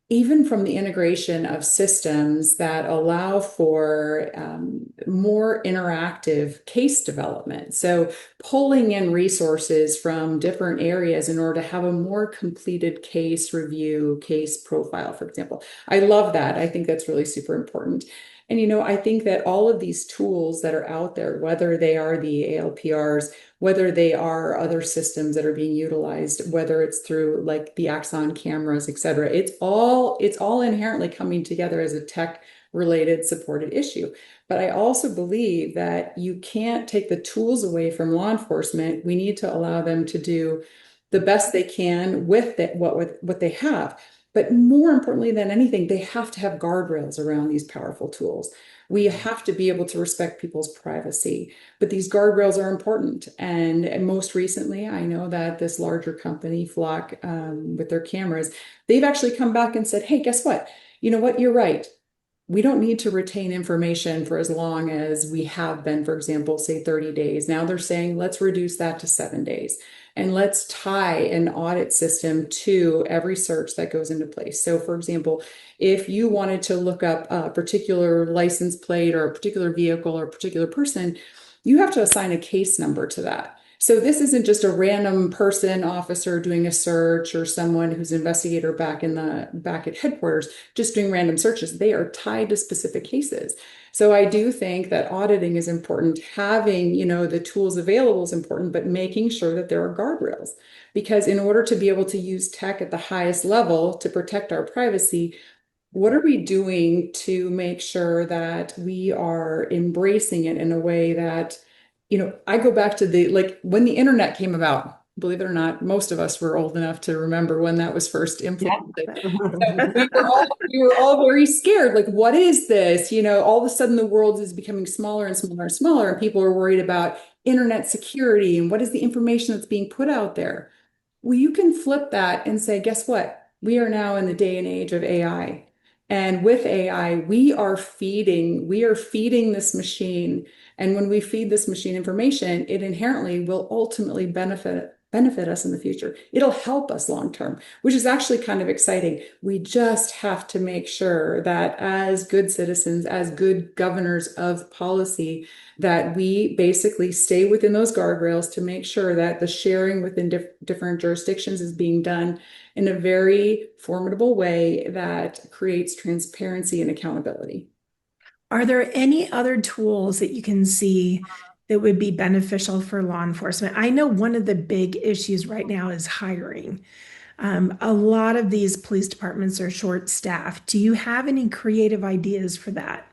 D: the integration of systems that allow for more interactive case development. So pulling in resources from different areas in order to have a more completed case review, case profile, for example. I love that. I think that's really super important. And, I think that all of these tools that are out there, whether they are the ALPRs, whether they are other systems that are being utilized, whether it's through like the Axon cameras, et cetera, it's all inherently coming together as a tech related supported issue. But I also believe that you can't take the tools away from law enforcement. We need to allow them to do the best they can with what they have. But more importantly than anything, they have to have guardrails around these powerful tools. We have to be able to respect people's privacy, but these guardrails are important. And most recently, I know that this larger company, Flock, with their cameras, they've actually come back and said, hey, guess what? You know what? You're right. We don't need to retain information for as long as we have been, for example, say 30 days. Now they're saying, let's reduce that to 7 days. And let's tie an audit system to every search that goes into place. So, for example, if you wanted to look up a particular license plate or a particular vehicle or a particular person, you have to assign a case number to that. So this isn't just a random person, officer doing a search or someone who's an investigator back at headquarters just doing random searches. They are tied to specific cases. So I do think that auditing is important. Having, the tools available is important, but making sure that there are guardrails. Because in order to be able to use tech at the highest level to protect our privacy, what are we doing to make sure that we are embracing it in a way that, I go back to when the internet came about, believe it or not, most of us were old enough to remember when that was first implemented. So we were all very scared. Like, what is this? All of a sudden the world is becoming smaller and smaller and smaller, and people are worried about internet security and what is the information that's being put out there. Well, you can flip that and say, guess what? We are now in the day and age of AI. And with AI, we are feeding this machine. And when we feed this machine information, it inherently will ultimately benefit us in the future. It'll help us long term, which is actually kind of exciting. We just have to make sure that as good citizens, as good governors of policy, that we basically stay within those guardrails to make sure that the sharing within different jurisdictions is being done in a very formidable way that creates transparency and accountability.
B: Are there any other tools that you can see that would be beneficial for law enforcement? I know one of the big issues right now is hiring. A lot of these police departments are short-staffed. Do you have any creative ideas for that?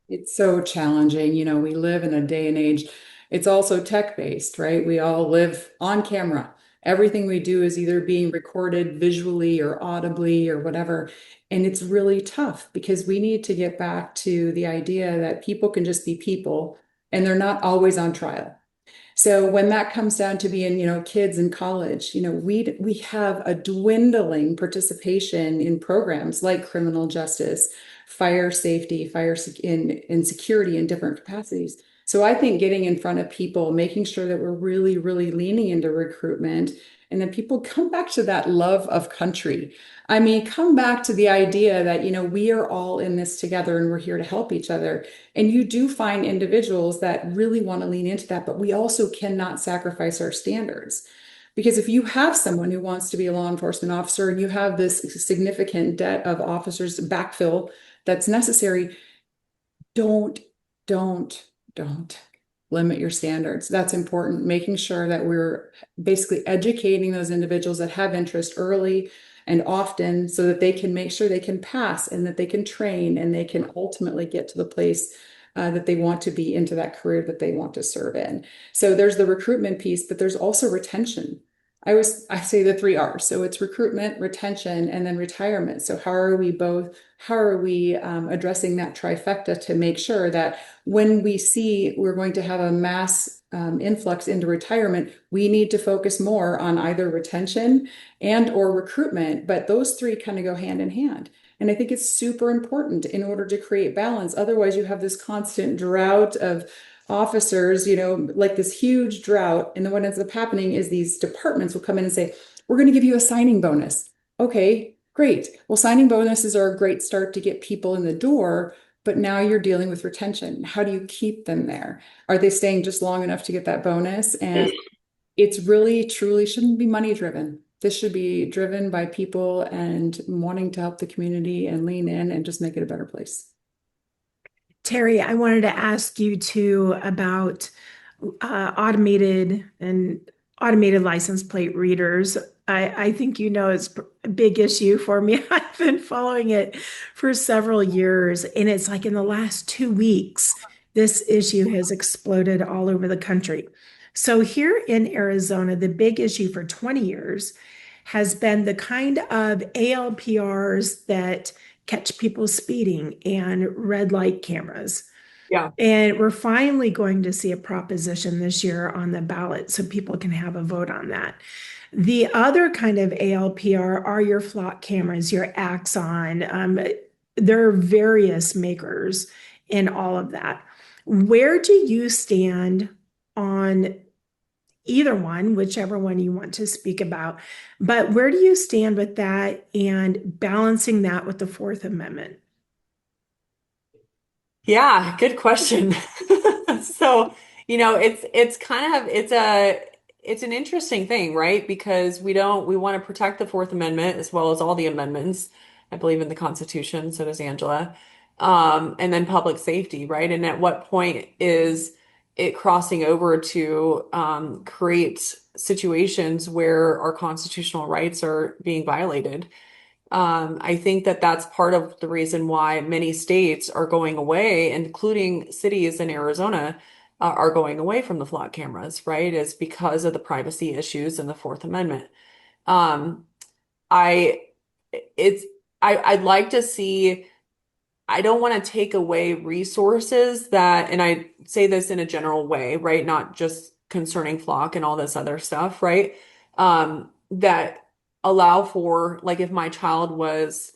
D: It's so challenging. We live in a day and age. It's also tech-based, right? We all live on camera. Everything we do is either being recorded visually or audibly or whatever. And it's really tough because we need to get back to the idea that people can just be people and they're not always on trial. So when that comes down to being, kids in college, we have a dwindling participation in programs like criminal justice, fire safety, in security in different capacities. So I think getting in front of people, making sure that we're really, really leaning into recruitment, and then people come back to that love of country. I mean, come back to the idea that, we are all in this together and we're here to help each other. And you do find individuals that really want to lean into that, but we also cannot sacrifice our standards. Because if you have someone who wants to be a law enforcement officer and you have this significant debt of officers backfill that's necessary, don't limit your standards. That's important. Making sure that we're basically educating those individuals that have interest early and often so that they can make sure they can pass and that they can train and they can ultimately get to the place that they want to be, into that career that they want to serve in. So there's the recruitment piece, but there's also retention. I say the 3 R's. So it's recruitment, retention, and then retirement. So how are we addressing that trifecta to make sure that when we see we're going to have a mass influx into retirement, we need to focus more on either retention and or recruitment, but those three kind of go hand in hand. And I think it's super important in order to create balance. Otherwise, you have this constant drought of officers, like this huge drought. And then what ends up happening is these departments will come in and say, we're going to give you a signing bonus. Okay, great. Well, signing bonuses are a great start to get people in the door, but now you're dealing with retention. How do you keep them there? Are they staying just long enough to get that bonus? And it's really, truly shouldn't be money driven. This should be driven by people and wanting to help the community and lean in and just make it a better place.
B: Teri, I wanted to ask you too about automated license plate readers. I think it's a big issue for me. I've been following it for several years, and it's like in the last 2 weeks, this issue has exploded all over the country. So here in Arizona, the big issue for 20 years has been the kind of ALPRs that catch people speeding and red light cameras.
C: Yeah.
B: And we're finally going to see a proposition this year on the ballot so people can have a vote on that. The other kind of ALPR are your flock cameras, your Axon. There are various makers in all of that. Where do you stand on either one, whichever one you want to speak about? But where do you stand with that and balancing that with the Fourth Amendment?
C: Yeah, good question. So, it's kind of it's an interesting thing, right? Because we want to protect the Fourth Amendment as well as all the amendments. I believe in the Constitution, so does Angela. And then public safety, right? And at what point is it crossing over to create situations where our constitutional rights are being violated? I think that that's part of the reason why many states are going away, including cities in Arizona, are going away from the flock cameras, right? Is because of the privacy issues and the Fourth Amendment. Um, I, it's, I'd like to see, I don't want to take away resources that, and I say this in a general way, right? Not just concerning flock and all this other stuff, right? That allow for, like, if my child was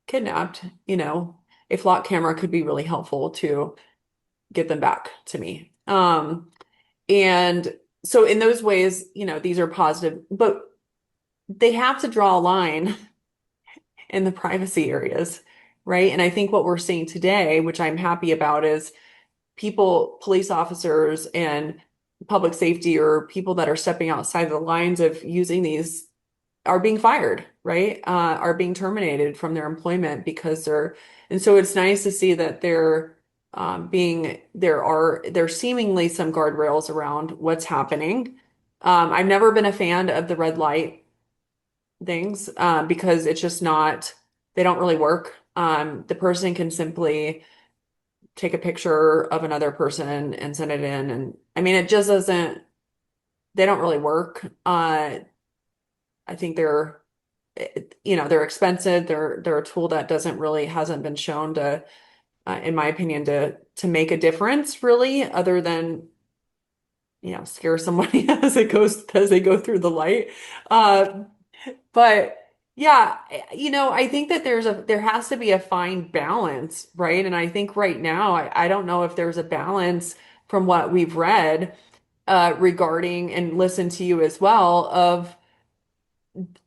C: kidnapped, a flock camera could be really helpful to get them back to me. And so in those ways, these are positive, but they have to draw a line in the privacy areas, right? And I think what we're seeing today, which I'm happy about, is police officers and public safety or people that are stepping outside the lines of using these are being fired, right? Are being terminated from their employment because and so it's nice to see that there's seemingly some guardrails around what's happening. I've never been a fan of the red light things, because it's just not, they don't really work. The person can simply take a picture of another person and send it in. And I mean, it just doesn't, they don't really work. I think they're expensive. They're a tool that hasn't been shown to, in my opinion, to make a difference really, other than, scare somebody as they go through the light. Uh, but yeah, I think that there has to be a fine balance, right? And I think right now, I don't know if there's a balance from what we've read, regarding and listened to you as well, of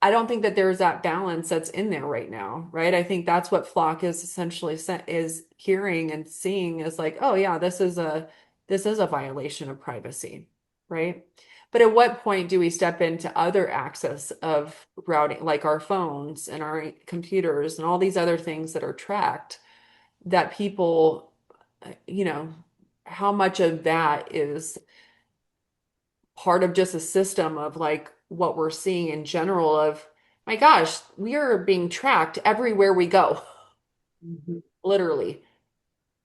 C: I don't think that there's that balance that's in there right now, right? I think that's what Flock is essentially is hearing and seeing, is like, oh yeah, this is a violation of privacy, right? But at what point do we step into other access of routing, like our phones and our computers and all these other things that are tracked, that people, you know, how much of that is part of just a system of, like, what we're seeing in general of, my gosh, we are being tracked everywhere we go, literally,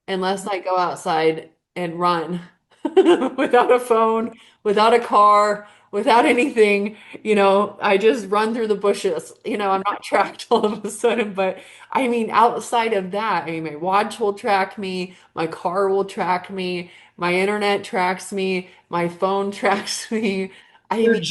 C: unless I go outside and run without a phone, without a car, without anything, I just run through the bushes. I'm not tracked all of a sudden, but I mean, outside of that, I mean, my watch will track me, my car will track me, my internet tracks me, my phone tracks me. I mean,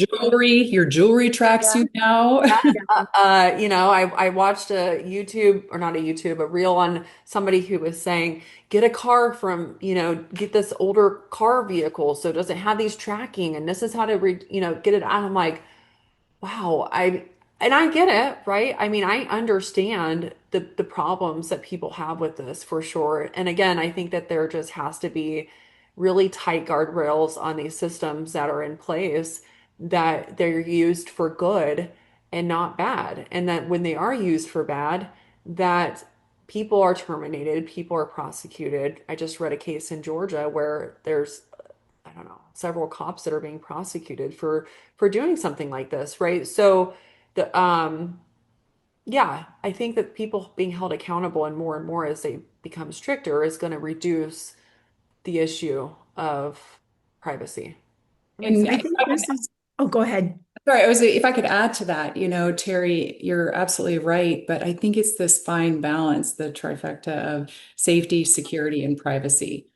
D: Your jewelry tracks you now.
C: I watched a YouTube, or not a YouTube, a reel on somebody who was saying, get a car from, get this older car vehicle so it doesn't have these tracking, and this is how to get it out. I'm like, wow, and I get it, right? I mean, I understand the problems that people have with this for sure. And again, I think that there just has to be really tight guardrails on these systems that are in place, that they're used for good and not bad. And that when they are used for bad, that people are terminated, people are prosecuted. I just read a case in Georgia where there's, I don't know, several cops that are being prosecuted for doing something like this, right? So the yeah, I think that people being held accountable, and more as they become stricter, is going to reduce the issue of privacy. That makes
D: And
C: sense.
B: I think this is, oh, go ahead.
D: Sorry, if I could add to that, Terry, you're absolutely right, but I think it's this fine balance, the trifecta of safety, security, and privacy.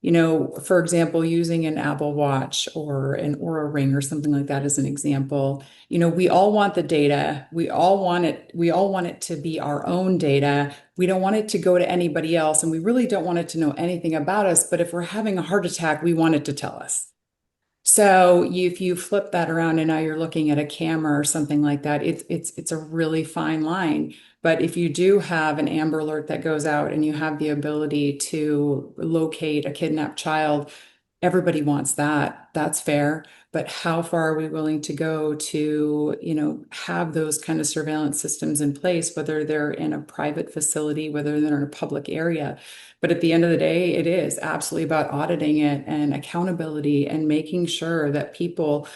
D: For example, using an Apple Watch or an Aura Ring or something like that as an example, we all want the data. We all want it to be our own data. We don't want it to go to anybody else, and we really don't want it to know anything about us. But if we're having a heart attack, we want it to tell us. So if you flip that around and now you're looking at a camera or something like that, it's a really fine line. But if you do have an Amber Alert that goes out and you have the ability to locate a kidnapped child, everybody wants that. That's fair. But how far are we willing to go to, have those kind of surveillance systems in place, whether they're in a private facility, whether they're in a public area? But at the end of the day, it is absolutely about auditing it and accountability and making sure that people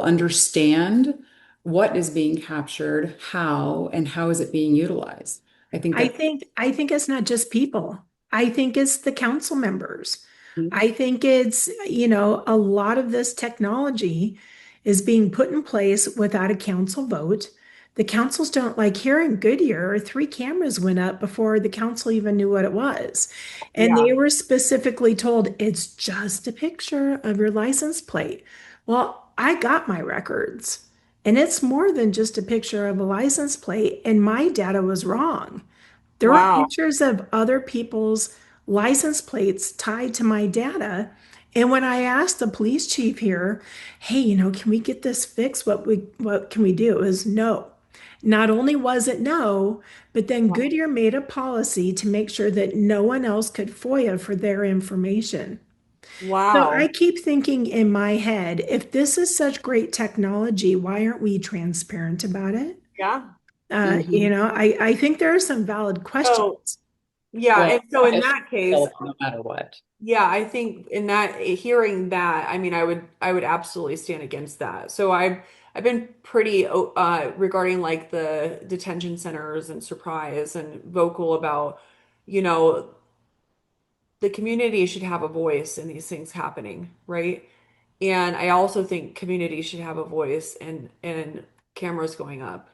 D: understand what is being captured, how, and how is it being utilized. I think that.
B: I think it's not just people. I think it's the council members.
D: Mhm.
B: I think it's, a lot of this technology is being put in place without a council vote. The councils don't like here in Goodyear, 3 cameras went up before the council even knew what it was. And
C: Yeah.
B: they were specifically told it's just a picture of your license plate. Well, I got my records. And it's more than just a picture of a license plate, and my data was wrong. There were
C: Wow.
B: pictures of other people's license plates tied to my data. And when I asked the police chief here, hey, can we get this fixed? What can we do? It was no. Not only was it no, but then Goodyear made a policy to make sure that no one else could FOIA for their information. So I
C: Wow.
B: keep thinking in my head, if this is such great technology, why aren't we transparent about it?
C: Yeah.
D: Mhm.
B: I think there are some valid
C: So,
B: questions.
C: yeah.
D: Well,
C: And so in
D: it's
C: that case,
D: relevant no matter what.
C: yeah, I think in that hearing that, I mean, I would absolutely stand against that. So I've been pretty regarding like the detention centers and surprise and vocal about, you know, the community should have a voice in these things happening, right? And I also think communities should have a voice in cameras going up.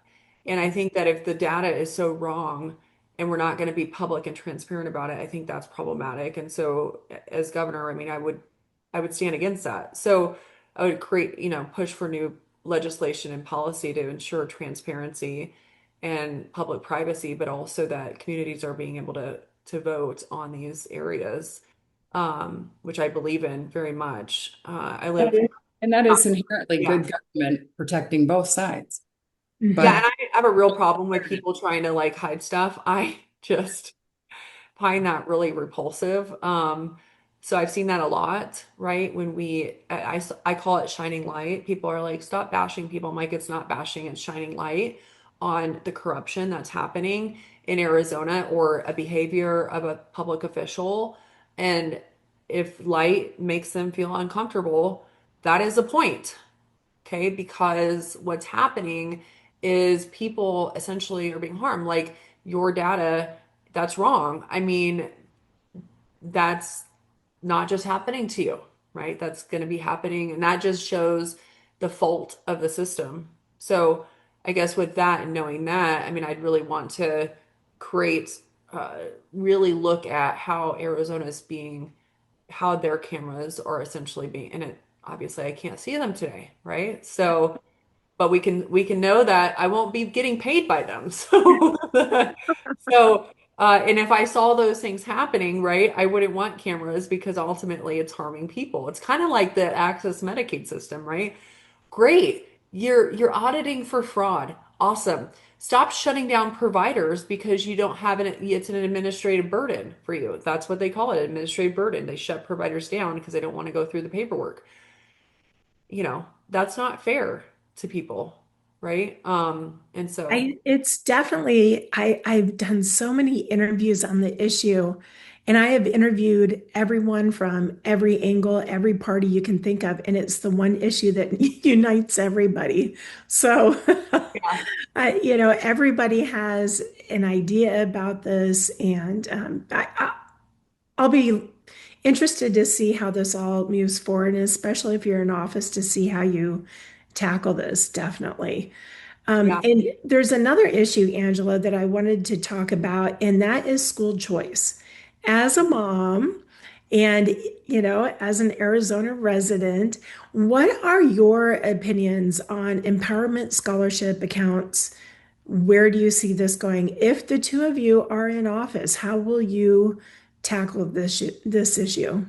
C: And I think that if the data is so wrong and we're not going to be public and transparent about it, I think that's problematic. And so as governor, I mean, I would stand against that. So I would create, push for new legislation and policy to ensure transparency and public privacy, but also that communities are being able to vote on these areas, which I believe in very much. I live,
D: And that is inherently
C: yeah,
D: good government protecting both sides.
C: yeah,
D: But
C: and
B: Mhm.
C: I have a real problem with people trying to like hide stuff. I just find that really repulsive. So I've seen that a lot, right? When I call it shining light. People are like, stop bashing people. I'm like, it's not bashing, it's shining light on the corruption that's happening in Arizona or a behavior of a public official. And if light makes them feel uncomfortable, that is a point, okay? Because what's happening is people essentially are being harmed. Like your data, that's wrong. I mean, that's not just happening to you, right? That's going to be happening. And that just shows the fault of the system. So I guess with that and knowing that, I mean, I'd really want to create, uh, really look at how Arizona is being, how their cameras are essentially being, and it obviously I can't see them today, right? So but we can know that I won't be getting paid by them. And if I saw those things happening, right, I wouldn't want cameras because ultimately it's harming people. It's kind of like the Access Medicaid system, right? Great. You're auditing for fraud. Awesome. Stop shutting down providers because you don't have it's an administrative burden for you. That's what they call it, administrative burden. They shut providers down because they don't want to go through the paperwork. That's not fair to people, right? And so,
B: It's definitely, I've done so many interviews on the issue, and I have interviewed everyone from every angle, every party you can think of, and it's the one issue that unites everybody. So,
C: yeah,
B: everybody has an idea about this, and I'll be interested to see how this all moves forward, and especially if you're in office to see how you tackle this, definitely.
C: Yeah.
B: And there's another issue, Angela, that I wanted to talk about, and that is school choice. As a mom, and as an Arizona resident, what are your opinions on empowerment scholarship accounts? Where do you see this going? If the two of you are in office, how will you tackle this issue?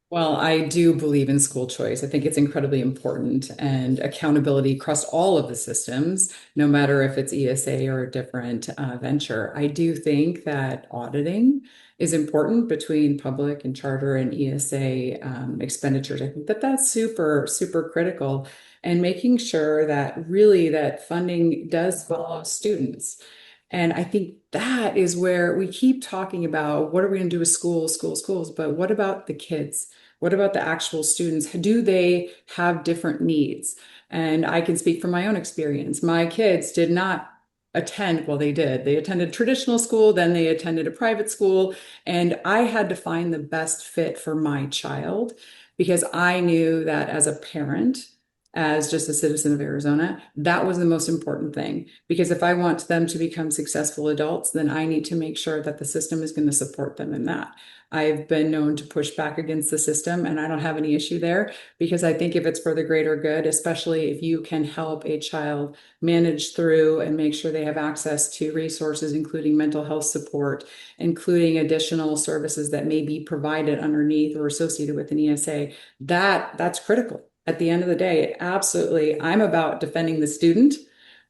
D: Well, I do believe in school choice. I think it's incredibly important and accountability across all of the systems, no matter if it's ESA or a different venture. I do think that auditing is important between public and charter and ESA expenditures. I think that that's super, super critical, and making sure that really that funding does follow students. And I think that is where we keep talking about what are we going to do with schools, schools, schools, but what about the kids? What about the actual students? Do they have different needs? And I can speak from my own experience. My kids did not attend, well, they did. They attended traditional school, then they attended a private school, and I had to find the best fit for my child because I knew that as a parent, as just a citizen of Arizona, that was the most important thing. Because if I want them to become successful adults, then I need to make sure that the system is going to support them in that. I've been known to push back against the system, and I don't have any issue there because I think if it's for the greater good, especially if you can help a child manage through and make sure they have access to resources, including mental health support, including additional services that may be provided underneath or associated with an ESA, that's critical. At the end of the day, absolutely, I'm about defending the student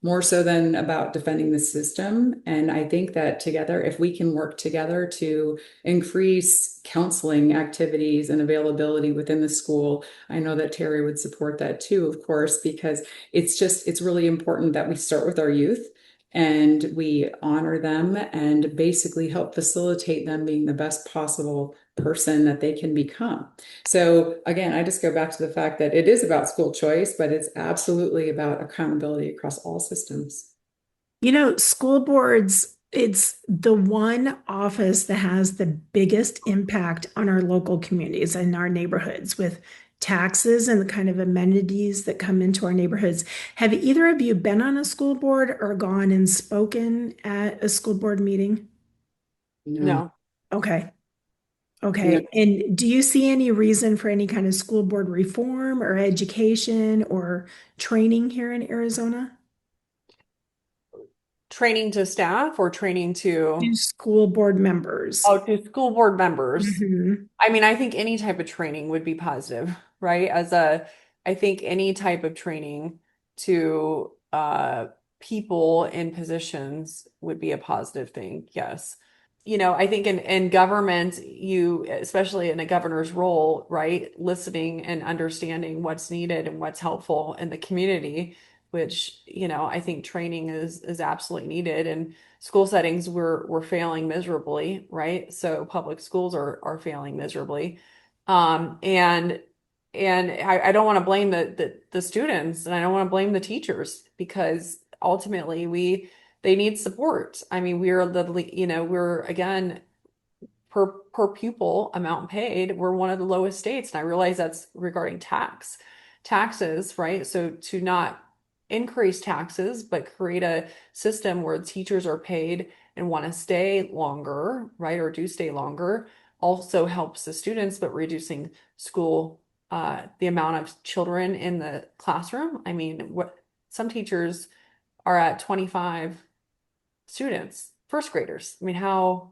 D: more so than about defending the system. And I think that together, if we can work together to increase counseling activities and availability within the school, I know that Teri would support that too, of course, because it's really important that we start with our youth and we honor them and basically help facilitate them being the best possible person that they can become. So again, I just go back to the fact that it is about school choice, but it's absolutely about accountability across all systems.
B: School boards, it's the one office that has the biggest impact on our local communities and our neighborhoods with taxes and the kind of amenities that come into our neighborhoods. Have either of you been on a school board or gone and spoken at a school board meeting?
D: No,
C: No.
B: Okay.
D: no.
B: Okay. And do you see any reason for any kind of school board reform or education or training here in Arizona?
C: Training to staff or training to,
B: Do school board members?
C: oh, to school board members.
B: Mhm.
C: I mean, I think any type of training would be positive, right? I think any type of training to people in positions would be a positive thing. Yes. I think in government, especially in a governor's role, right, listening and understanding what's needed and what's helpful in the community, which, I think training is absolutely needed. And school settings we're failing miserably, right? So public schools are failing miserably. And I don't want to blame the students and I don't want to blame the teachers because ultimately they need support. I mean, we're again per pupil amount paid, we're one of the lowest states. And I realize that's regarding taxes, right? So to not increase taxes, but create a system where teachers are paid and want to stay longer, right? Or do stay longer also helps the students, but reducing school, the amount of children in the classroom. I mean, what some teachers are at 25 students, first graders. I mean, how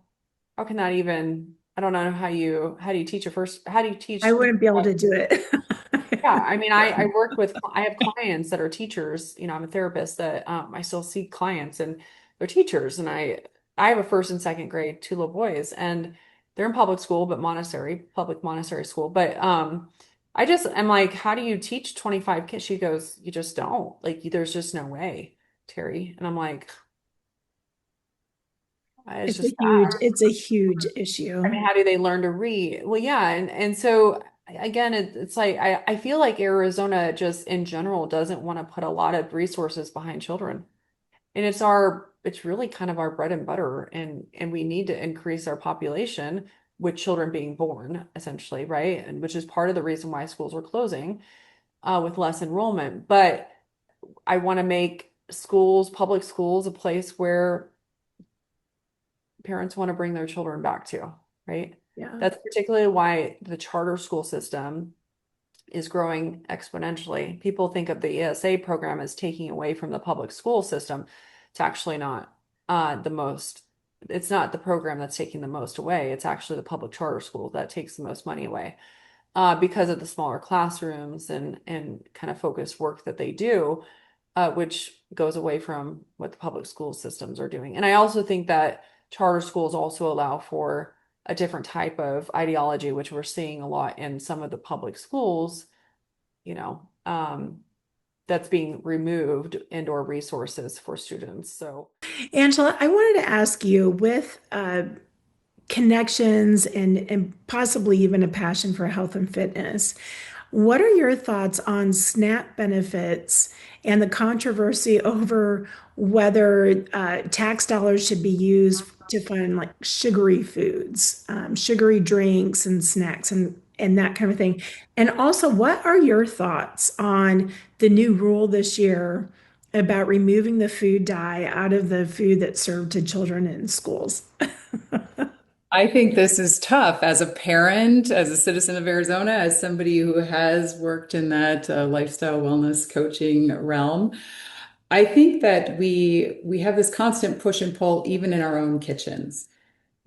C: can that even, I don't know how do you teach how do you
B: I
C: teach?
B: wouldn't be able to do it.
C: Yeah, I mean, I have clients that are teachers, I'm a therapist that I still see clients and they're teachers. And I have a first and second grade, two little boys, and they're in public school, but public Montessori school. But I'm like, how do you teach 25 kids? She goes, you just don't. Like, there's just no way, Teri. And I'm like, it's just sad.
B: It's a huge
C: I
B: issue.
C: mean, how do they learn to read? Well, yeah, and so again, it's like I feel like Arizona just in general doesn't want to put a lot of resources behind children. And it's really kind of our bread and butter, and we need to increase our population with children being born, essentially, right? And which is part of the reason why schools are closing. with less enrollment. But I want to make schools, public schools, a place where parents want to bring their children back to, right?
B: Yeah.
C: That's particularly why the charter school system is growing exponentially. People think of the ESA program as taking away from the public school system. It's actually not it's not the program that's taking the most away. It's actually the public charter school that takes the most money away because of the smaller classrooms and kind of focused work that they do, which goes away from what the public school systems are doing. And I also think that charter schools also allow for a different type of ideology, which we're seeing a lot in some of the public schools, that's being removed and or resources for students. So
B: Angela, I wanted to ask you with connections and possibly even a passion for health and fitness. What are your thoughts on SNAP benefits and the controversy over whether tax dollars should be used to fund like sugary foods, sugary drinks and snacks and that kind of thing? And also, what are your thoughts on the new rule this year about removing the food dye out of the food that's served to children in schools?
D: I think this is tough as a parent, as a citizen of Arizona, as somebody who has worked in that lifestyle wellness coaching realm. I think that we have this constant push and pull even in our own kitchens.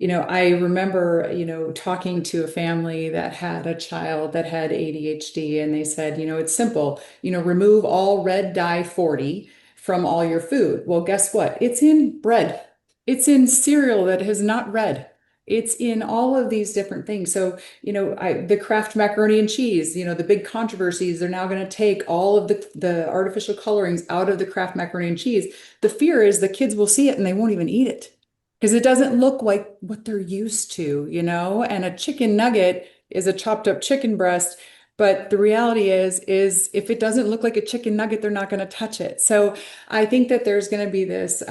D: I remember, talking to a family that had a child that had ADHD, and they said, it's simple, remove all red dye 40 from all your food. Well, guess what? It's in bread. It's in cereal that is not red. It's in all of these different things. So, the Kraft macaroni and cheese, the big controversies, they're now going to take all of the artificial colorings out of the Kraft macaroni and cheese. The fear is the kids will see it and they won't even eat it because it doesn't look like what they're used to, and a chicken nugget is a chopped up chicken breast. But the reality is if it doesn't look like a chicken nugget, they're not going to touch it. So I think that there's going to be this,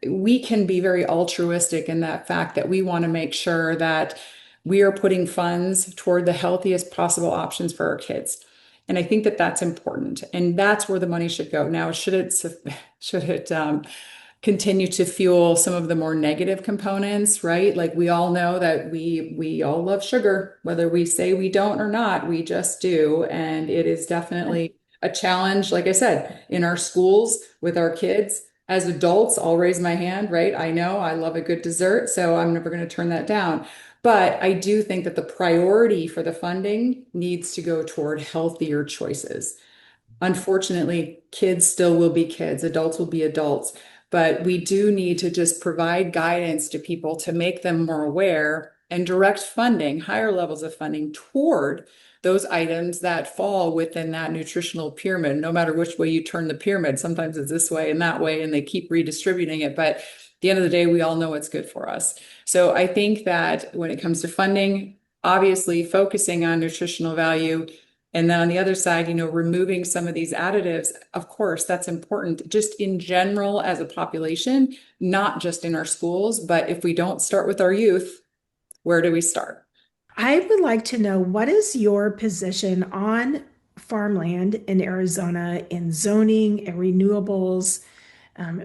D: we can be very altruistic in that fact that we want to make sure that we are putting funds toward the healthiest possible options for our kids. And I think that that's important. And that's where the money should go. Now, should it continue to fuel some of the more negative components, right? Like we all know that we all love sugar, whether we say we don't or not, we just do. And it is definitely a challenge, like I said, in our schools with our kids. As adults, I'll raise my hand, right? I know I love a good dessert, so I'm never going to turn that down. But I do think that the priority for the funding needs to go toward healthier choices. Unfortunately, kids still will be kids, adults will be adults, but we do need to just provide guidance to people to make them more aware and direct funding, higher levels of funding toward those items that fall within that nutritional pyramid, no matter which way you turn the pyramid. Sometimes it's this way and that way, and they keep redistributing it. But at the end of the day, we all know what's good for us. So I think that when it comes to funding, obviously focusing on nutritional value, and then on the other side, removing some of these additives, of course, that's important just in general as a population, not just in our schools. But if we don't start with our youth, where do we start?
B: I would like to know, what is your position on farmland in Arizona in zoning and renewables,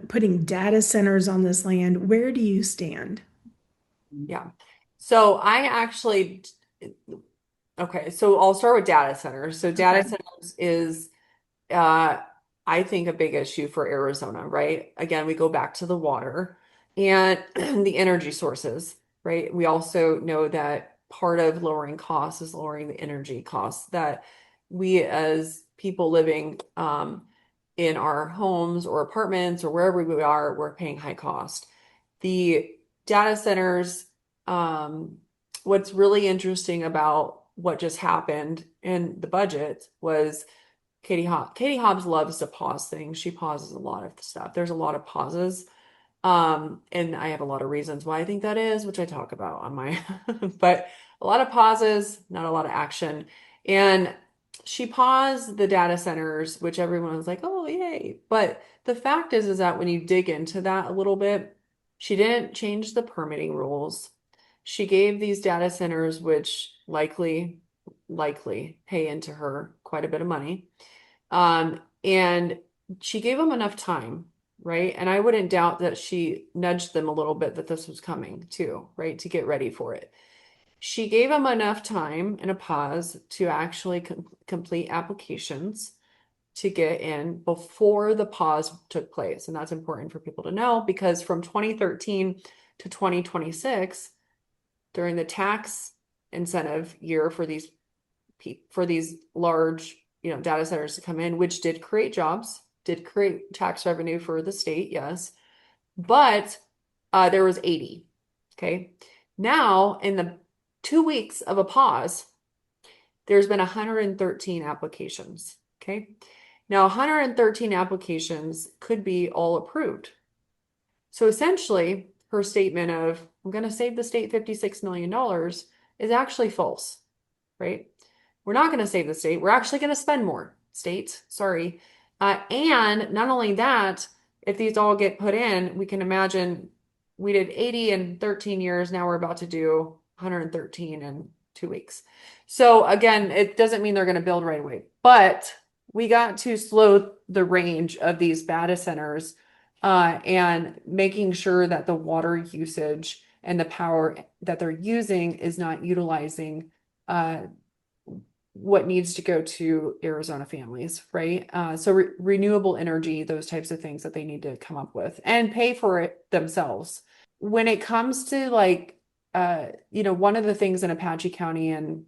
B: putting data centers on this land? Where do you stand?
C: Yeah. So okay, so I'll start with data centers. So data
B: Okay.
C: centers is, I think, a big issue for Arizona, right? Again, we go back to the water and the energy sources, right? We also know that part of lowering costs is lowering the energy costs that we as people living in our homes or apartments or wherever we are, we're paying high cost. The data centers, what's really interesting about what just happened in the budget was Katie Hobbs. Katie Hobbs loves to pause things. She pauses a lot of stuff. There's a lot of pauses. And I have a lot of reasons why I think that is, which I talk about on my, but a lot of pauses, not a lot of action. And she paused the data centers, which everyone was like, oh, yay. But the fact is that when you dig into that a little bit, she didn't change the permitting rules. She gave these data centers, which likely likely pay into her quite a bit of money. And she gave them enough time, right? And I wouldn't doubt that she nudged them a little bit that this was coming too, right? To get ready for it. She gave them enough time and a pause to actually complete applications to get in before the pause took place. And that's important for people to know because from 2013 to 2026, during the tax incentive year for these large, data centers to come in, which did create jobs, did create tax revenue for the state, yes, but there was 80. Okay. Now, in the 2 weeks of a pause, there's been 113 applications. Okay. Now, 113 applications could be all approved. So essentially, her statement of, I'm going to save the state $56 million is actually false, right? We're not going to save the state. We're actually going to spend more, state. Sorry. And not only that, if these all get put in, we can imagine we did 80 in 13 years. Now we're about to do 113 in 2 weeks. So again, it doesn't mean they're going to build right away, but we got to slow the range of these data centers and making sure that the water usage and the power that they're using is not utilizing what needs to go to Arizona families, right? So renewable energy, those types of things that they need to come up with and pay for it themselves. When it comes to one of the things in Apache County and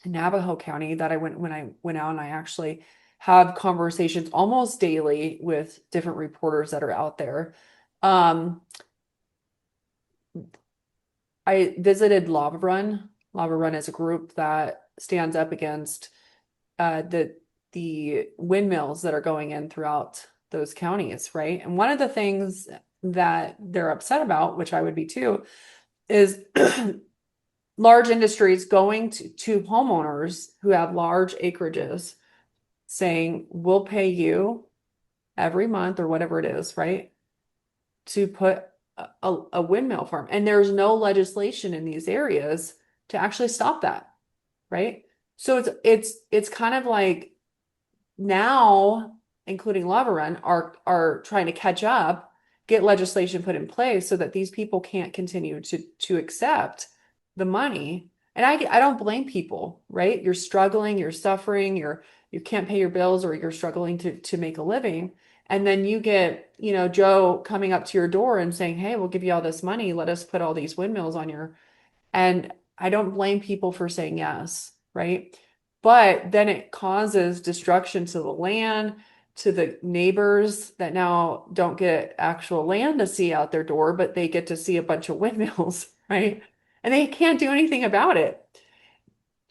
C: Navajo County that when I went out and I actually have conversations almost daily with different reporters that are out there. I visited Lava Run. Lava Run is a group that stands up against the windmills that are going in throughout those counties, right? And one of the things that they're upset about, which I would be too, is large industries going to homeowners who have large acreages saying, we'll pay you every month or whatever it is, right? To put a windmill farm. And there's no legislation in these areas to actually stop that, right? So it's kind of like now, including Lava Run, are trying to catch up, get legislation put in place so that these people can't continue to accept the money. And I don't blame people, right? You're struggling, you're suffering, you can't pay your bills or you're struggling to make a living. And then you get, Joe coming up to your door and saying, hey, we'll give you all this money. Let us put all these windmills on and I don't blame people for saying yes, right? But then it causes destruction to the land, to the neighbors that now don't get actual land to see out their door, but they get to see a bunch of windmills, right? And they can't do anything about it.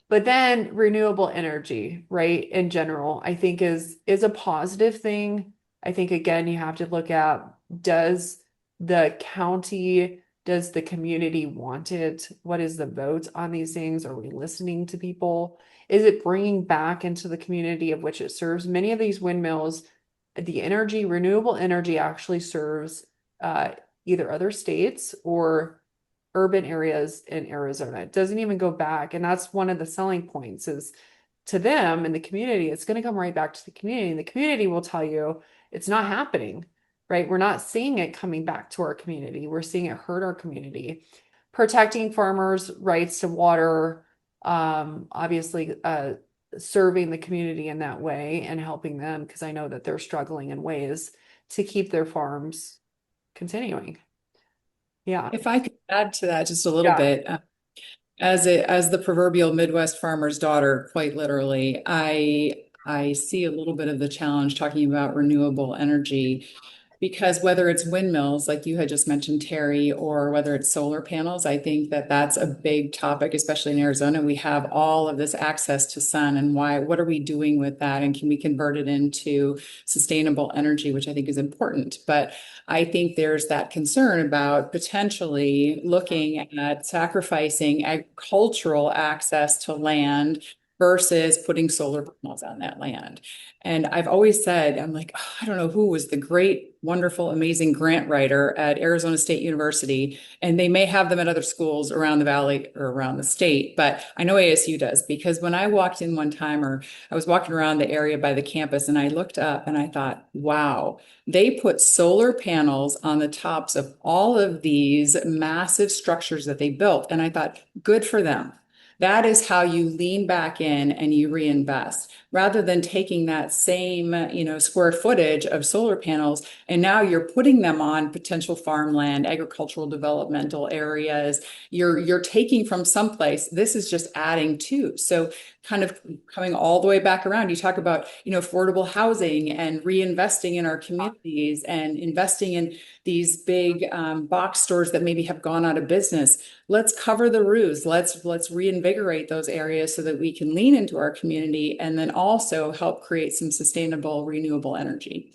C: But then renewable energy, right, in general, I think is a positive thing. I think again, you have to look at does the county, does the community want it? What is the vote on these things? Are we listening to people? Is it bringing back into the community of which it serves? Many of these windmills, renewable energy actually serves either other states or urban areas in Arizona. It doesn't even go back. And that's one of the selling points is to them and the community, it's going to come right back to the community. And the community will tell you it's not happening, right? We're not seeing it coming back to our community. We're seeing it hurt our community. Protecting farmers' rights to water, obviously serving the community in that way and helping them because I know that they're struggling in ways to keep their farms continuing. Yeah.
D: If I could add to that just a little
C: Yeah.
D: bit, as the proverbial Midwest farmer's daughter, quite literally, I see a little bit of the challenge talking about renewable energy because whether it's windmills, like you had just mentioned, Teri, or whether it's solar panels, I think that that's a big topic, especially in Arizona. We have all of this access to sun and what are we doing with that? And can we convert it into sustainable energy, which I think is important. But I think there's that concern about potentially looking at sacrificing agricultural access to land versus putting solar panels on that land. And I've always said, I'm like, oh, I don't know who was the great, wonderful, amazing grant writer at Arizona State University. And they may have them at other schools around the valley or around the state, but I know ASU does, because when I walked in one time, or I was walking around the area by the campus, and I looked up and I thought, wow, they put solar panels on the tops of all of these massive structures that they built. And I thought, good for them. That is how you lean back in and you reinvest, rather than taking that same, square footage of solar panels and now you're putting them on potential farmland, agricultural developmental areas. You're taking from someplace. This is just adding to. So kind of coming all the way back around, you talk about, affordable housing and reinvesting in our communities and investing in these big box stores that maybe have gone out of business. Let's cover the roofs. Let's reinvigorate those areas so that we can lean into our community and then also help create some sustainable, renewable energy.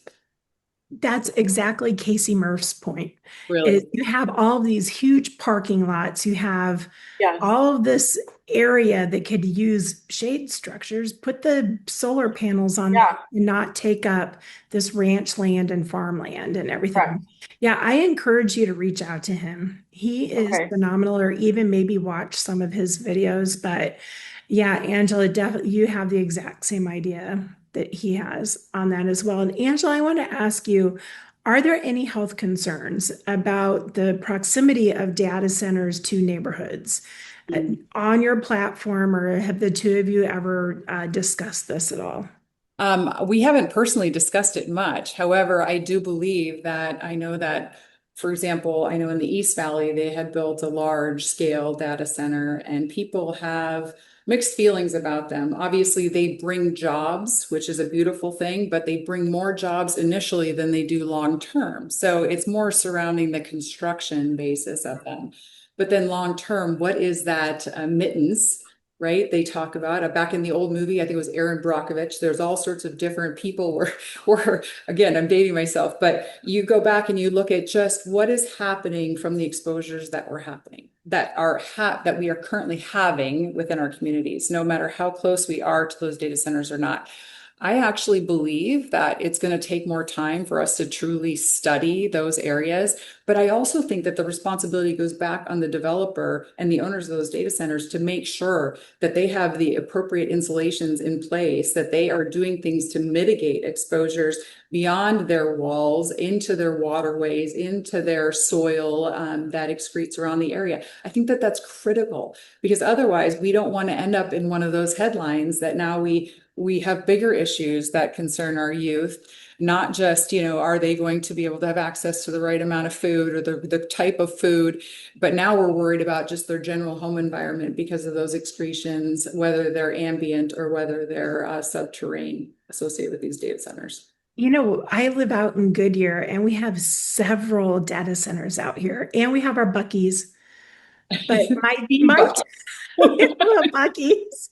B: That's exactly Casey Murph's point.
D: Really?
B: You have all these huge parking lots. You have
C: Yes.
B: all of this area that could use shade structures. Put the solar panels on
C: Yeah.
B: and not take up this ranch land and farmland and everything.
C: Correct.
B: Yeah, I encourage you to reach out to him. He is
C: Okay.
B: phenomenal, or even maybe watch some of his videos. But yeah, Angela, definitely you have the exact same idea that he has on that as well. And Angela, I want to ask you, are there any health concerns about the proximity of data centers to neighborhoods on your platform, or have the two of you ever discussed this at all?
D: We haven't personally discussed it much. However, I do believe that I know that, for example, I know in the East Valley, they had built a large scale data center and people have mixed feelings about them. Obviously, they bring jobs, which is a beautiful thing, but they bring more jobs initially than they do long term. So it's more surrounding the construction basis of them. But then long term, what is that mittens? Right? They talk about back in the old movie, I think it was Aaron Brockovich. There's all sorts of different people where again, I'm dating myself, but you go back and you look at just what is happening from the exposures that were happening, that we are currently having within our communities, no matter how close we are to those data centers or not. I actually believe that it's going to take more time for us to truly study those areas. But I also think that the responsibility goes back on the developer and the owners of those data centers to make sure that they have the appropriate insulations in place, that they are doing things to mitigate exposures beyond their walls, into their waterways, into their soil that excretes around the area. I think that that's critical, because otherwise we don't want to end up in one of those headlines that now we have bigger issues that concern our youth, not just, are they going to be able to have access to the right amount of food or the type of food, but now we're worried about just their general home environment because of those excretions, whether they're ambient or whether they're subterranean associated with these data centers.
B: I live out in Goodyear and we have several data centers out here, and we have our Buc-ee's. But my we have a Buc-ee's.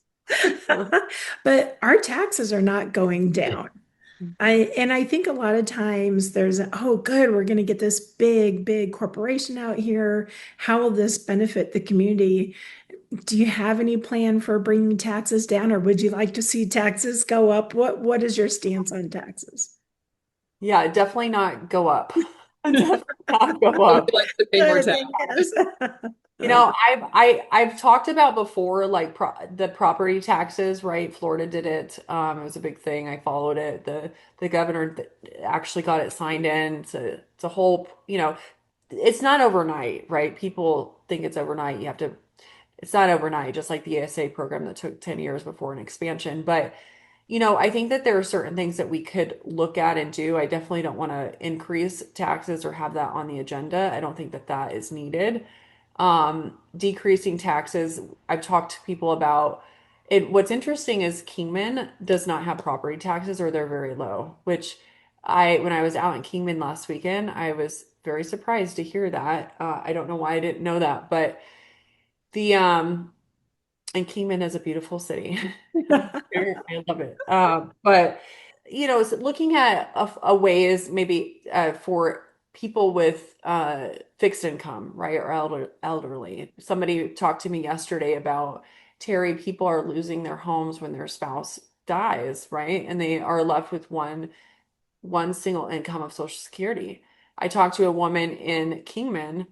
B: But our taxes are not going down. I think a lot of times there's oh good, we're going to get this big corporation out here. How will this benefit the community? Do you have any plan for bringing taxes down, or would you like to see taxes go up? What is your stance on taxes?
C: Yeah, definitely not go up. Definitely not go up.
D: Like to pay more tax.
B: Yes.
C: I've talked about before, like the property taxes, right? Florida did it. It was a big thing. I followed it. The governor actually got it signed in. It's a whole, it's not overnight, right? People think it's overnight. It's not overnight, just like the ESA program that took 10 years before an expansion. But I think that there are certain things that we could look at and do. I definitely don't want to increase taxes or have that on the agenda. I don't think that that is needed. Decreasing taxes, I've talked to people about it. What's interesting is Kingman does not have property taxes, or they're very low, which when I was out in Kingman last weekend, I was very surprised to hear that. I don't know why I didn't know that, but the, and Kingman is a beautiful city. I love it. But so looking at a ways maybe for people with fixed income, right, or elderly. Somebody talked to me yesterday about Terry, people are losing their homes when their spouse dies, right? And they are left with one single income of Social Security. I talked to a woman in Kingman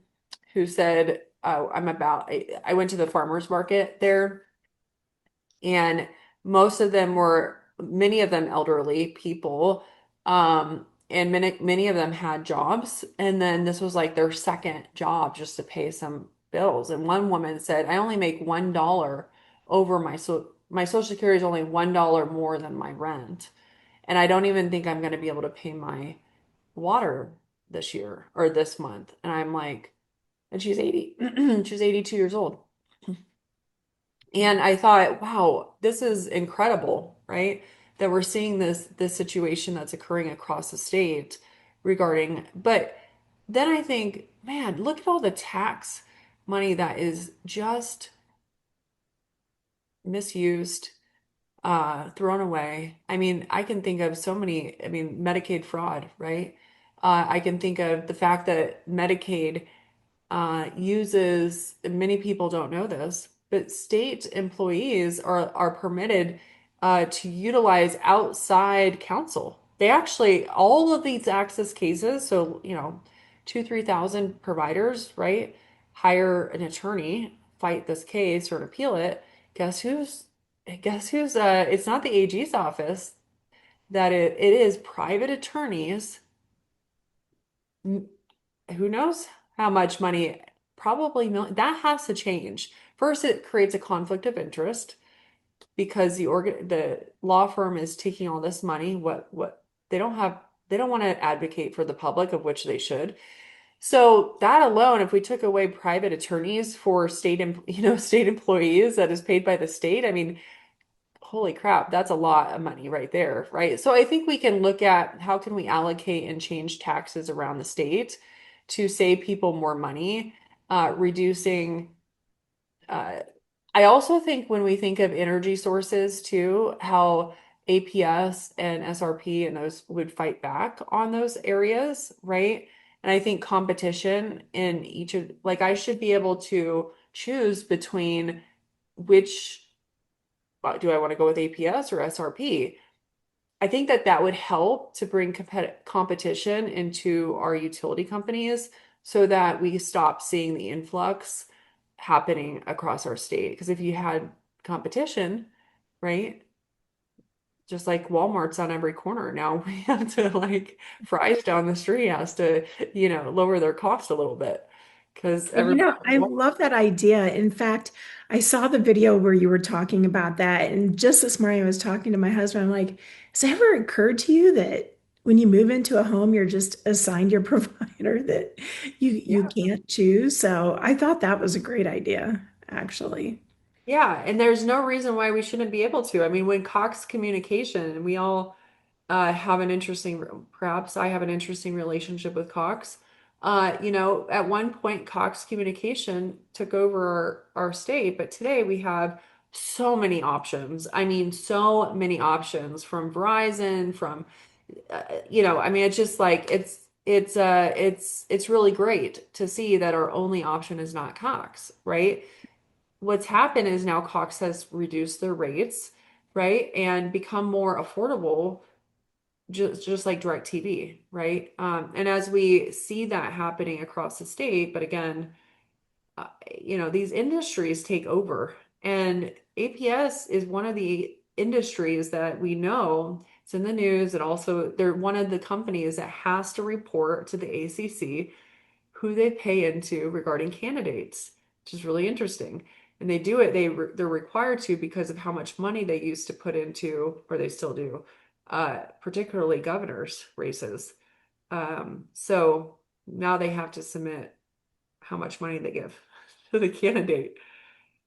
C: who said, I went to the farmers market there, and many of them elderly people, and many of them had jobs, and then this was like their second job just to pay some bills. And one woman said, I only make $1 over my Social Security is only $1 more than my rent, and I don't even think I'm going to be able to pay my water this year or this month. And I'm like, and she's 80, she's 82 years old. And I thought, wow, this is incredible, right? That we're seeing this situation that's occurring across the state regarding, but then I think, man, look at all the tax money that is just misused, thrown away. I mean, I can think of so many, I mean, Medicaid fraud, right? I can think of the fact that Medicaid uses, many people don't know this, but state employees are permitted to utilize outside counsel. They actually, all of these access cases, so, 3,000 providers, right, hire an attorney, fight this case or appeal it. Guess who's, it's not the AG's office, it is private attorneys. Who knows how much money, probably that has to change. First, it creates a conflict of interest because the law firm is taking all this money. What they don't want to advocate for the public, of which they should. So that alone, if we took away private attorneys for state employees that is paid by the state, I mean, holy crap, that's a lot of money right there, right? So I think we can look at how can we allocate and change taxes around the state to save people more money, reducing. I also think when we think of energy sources too, how APS and SRP and those would fight back on those areas, right? And I think competition in each of, like, I should be able to choose between which, do I want to go with APS or SRP? I think that would help to bring competition into our utility companies so that we stop seeing the influx happening across our state. Because if you had competition, right, just like Walmart's on every corner, now we have to, like, Fry's down the street has to, lower their cost a little bit because
B: I love that idea. In fact, I saw the video where you were talking about that. And just this morning, I was talking to my husband. I'm like, has it ever occurred to you that when you move into a home, you're just assigned your provider, that you can't choose? So I thought that was a great idea, actually.
C: Yeah, and there's no reason why we shouldn't be able to. I mean, when Cox Communication, we all have an interesting, perhaps I have an interesting relationship with Cox. At one point, Cox Communication took over our state, but today we have so many options. I mean, so many options from Verizon, from, I mean, it's just like, it's really great to see that our only option is not Cox, right? What's happened is now Cox has reduced their rates, right, and become more affordable, just like DirecTV, right? And as we see that happening across the state, but again, these industries take over, and APS is one of the industries that we know, it's in the news, and also they're one of the companies that has to report to the ACC who they pay into regarding candidates, which is really interesting. And they do it, they're required to because of how much money they used to put into, or they still do, particularly governors' races. So now they have to submit how much money they give to the candidate.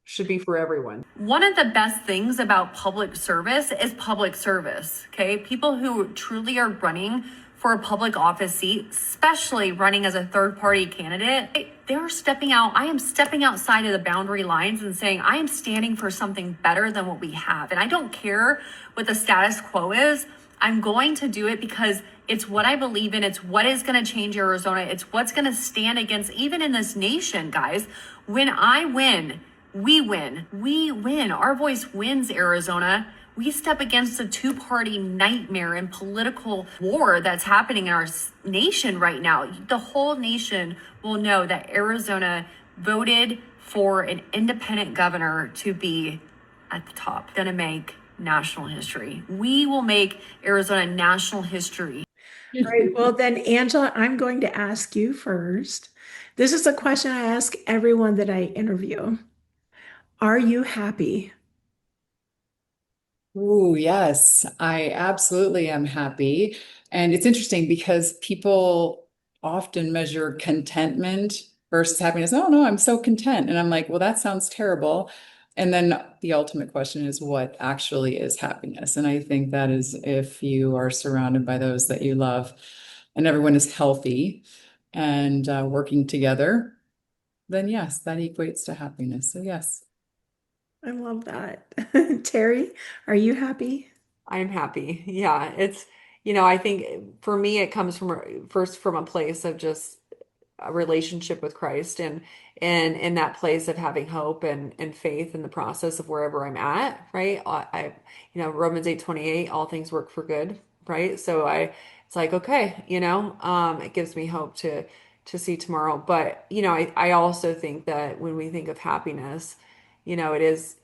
C: Should be for everyone.
A: One of the best things about public service is public service, okay? People who truly are running for a public office seat, especially running as a third-party candidate, they're stepping out. I am stepping outside of the boundary lines and saying, I am standing for something better than what we have. And I don't care what the status quo is. I'm going to do it because it's what I believe in. It's what is going to change Arizona. It's what's going to stand against, even in this nation, guys. When I win We win. We win. Our voice wins, Arizona. We step against a two-party nightmare and political war that's happening in our nation right now. The whole nation will know that Arizona voted for an independent governor to be at the top. Gonna make national history. We will make Arizona national history.
B: All right. Well, then, Angela, I'm going to ask you first. This is a question I ask everyone that I interview. Are you happy?
D: Oh, yes, I absolutely am happy. And it's interesting because people often measure contentment versus happiness. Oh, no, I'm so content. And I'm like, well, that sounds terrible. And then the ultimate question is what actually is happiness? And I think that is if you are surrounded by those that you love and everyone is healthy and working together, then yes, that equates to happiness. So, yes.
B: I love that. Teri, are you happy?
C: I'm happy. Yeah, it's, I think for me, it comes first from a place of just a relationship with Christ and in that place of having hope and faith in the process of wherever I'm at, right? Romans 8:28, all things work for good, right? So it's like, okay, it gives me hope to see tomorrow. But, I also think that when we think of happiness, it is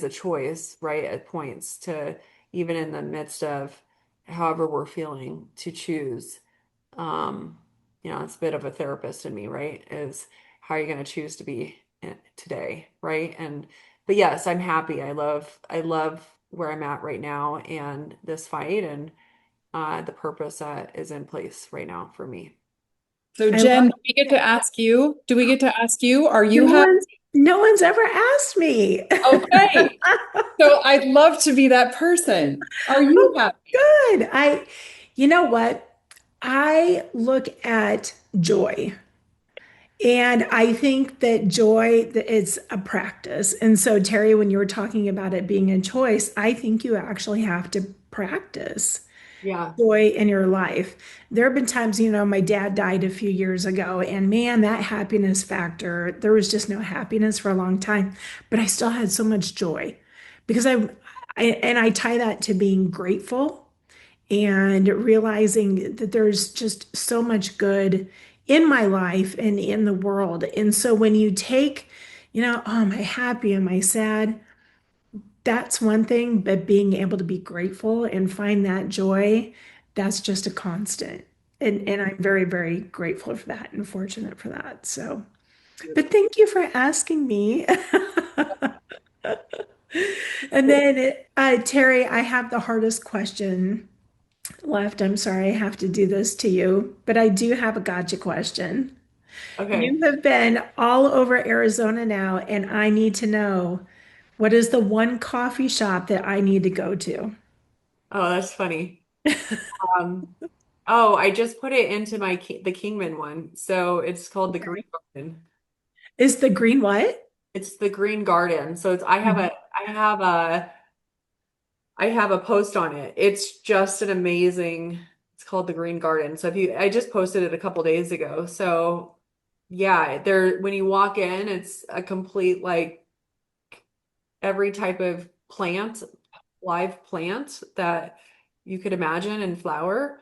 C: a choice, right? At points to, even in the midst of however we're feeling, to choose. It's a bit of a therapist in me, right? Is how are you going to choose to be today, right? But yes, I'm happy. I love where I'm at right now and this fight and the purpose that is in place right now for me.
D: So
B: I love
D: Jen, do we get to ask you? Do we get to ask you? Are you
B: no
D: happy?
B: one's no one's ever asked me.
D: Okay. So I'd love to be that person. Are you happy?
B: Good. You know what? I look at joy. And I think that joy that it's a practice. And so, Teri, when you were talking about it being a choice, I think you actually have to practice
C: Yeah.
B: joy in your life. There have been times, my dad died a few years ago, and man, that happiness factor, there was just no happiness for a long time, but I still had so much joy because I tie that to being grateful and realizing that there's just so much good in my life and in the world. And so when you take, oh, am I happy? Am I sad? That's one thing, but being able to be grateful and find that joy, that's just a constant. And I'm very, very grateful for that and fortunate for that. So, but thank you for asking me. And then, Teri, I have the hardest question left. I'm sorry I have to do this to you, but I do have a gotcha question.
C: Okay.
B: You have been all over Arizona now, and I need to know what is the one coffee shop that I need to go to?
C: Oh, that's funny. Um, oh, I just put it into the Kingman one. So it's called the Green
B: Okay.
C: Garden.
B: Is the green what?
C: It's the Green Garden. So
B: Mhm.
C: I have a post on it. It's just an amazing, it's called the Green Garden. So I just posted it a couple days ago. So yeah, when you walk in, it's a complete, like, every type of plant, live plant that you could imagine and flower.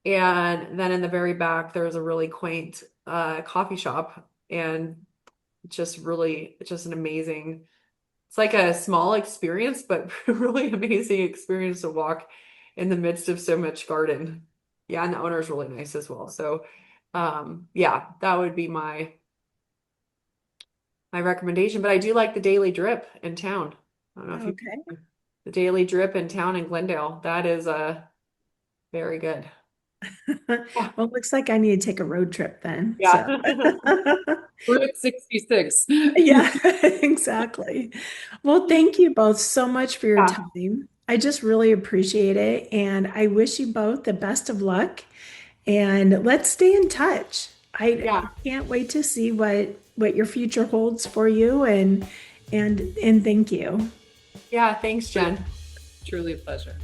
C: And then in the very back, there's a really quaint coffee shop and it's just an amazing, it's like a small experience, but really amazing experience to walk in the midst of so much garden. Yeah, and the owner is really nice as well. So, yeah, that would be my recommendation. But I do like the Daily Drip in town. I don't know if you
B: Okay.
C: the Daily Drip in town in Glendale. That is very good. Yeah.
B: Well, it looks like I need to take a road trip then.
C: Yeah.
B: So,
D: Route 66.
B: yeah, exactly. Well, thank you both so much for your
C: Yeah.
B: time. I just really appreciate it. And I wish you both the best of luck. And let's stay in touch. I
C: Yeah.
B: can't wait to see what your future holds for you and thank you.
C: Yeah. Thanks, Jen.
D: Truly a pleasure.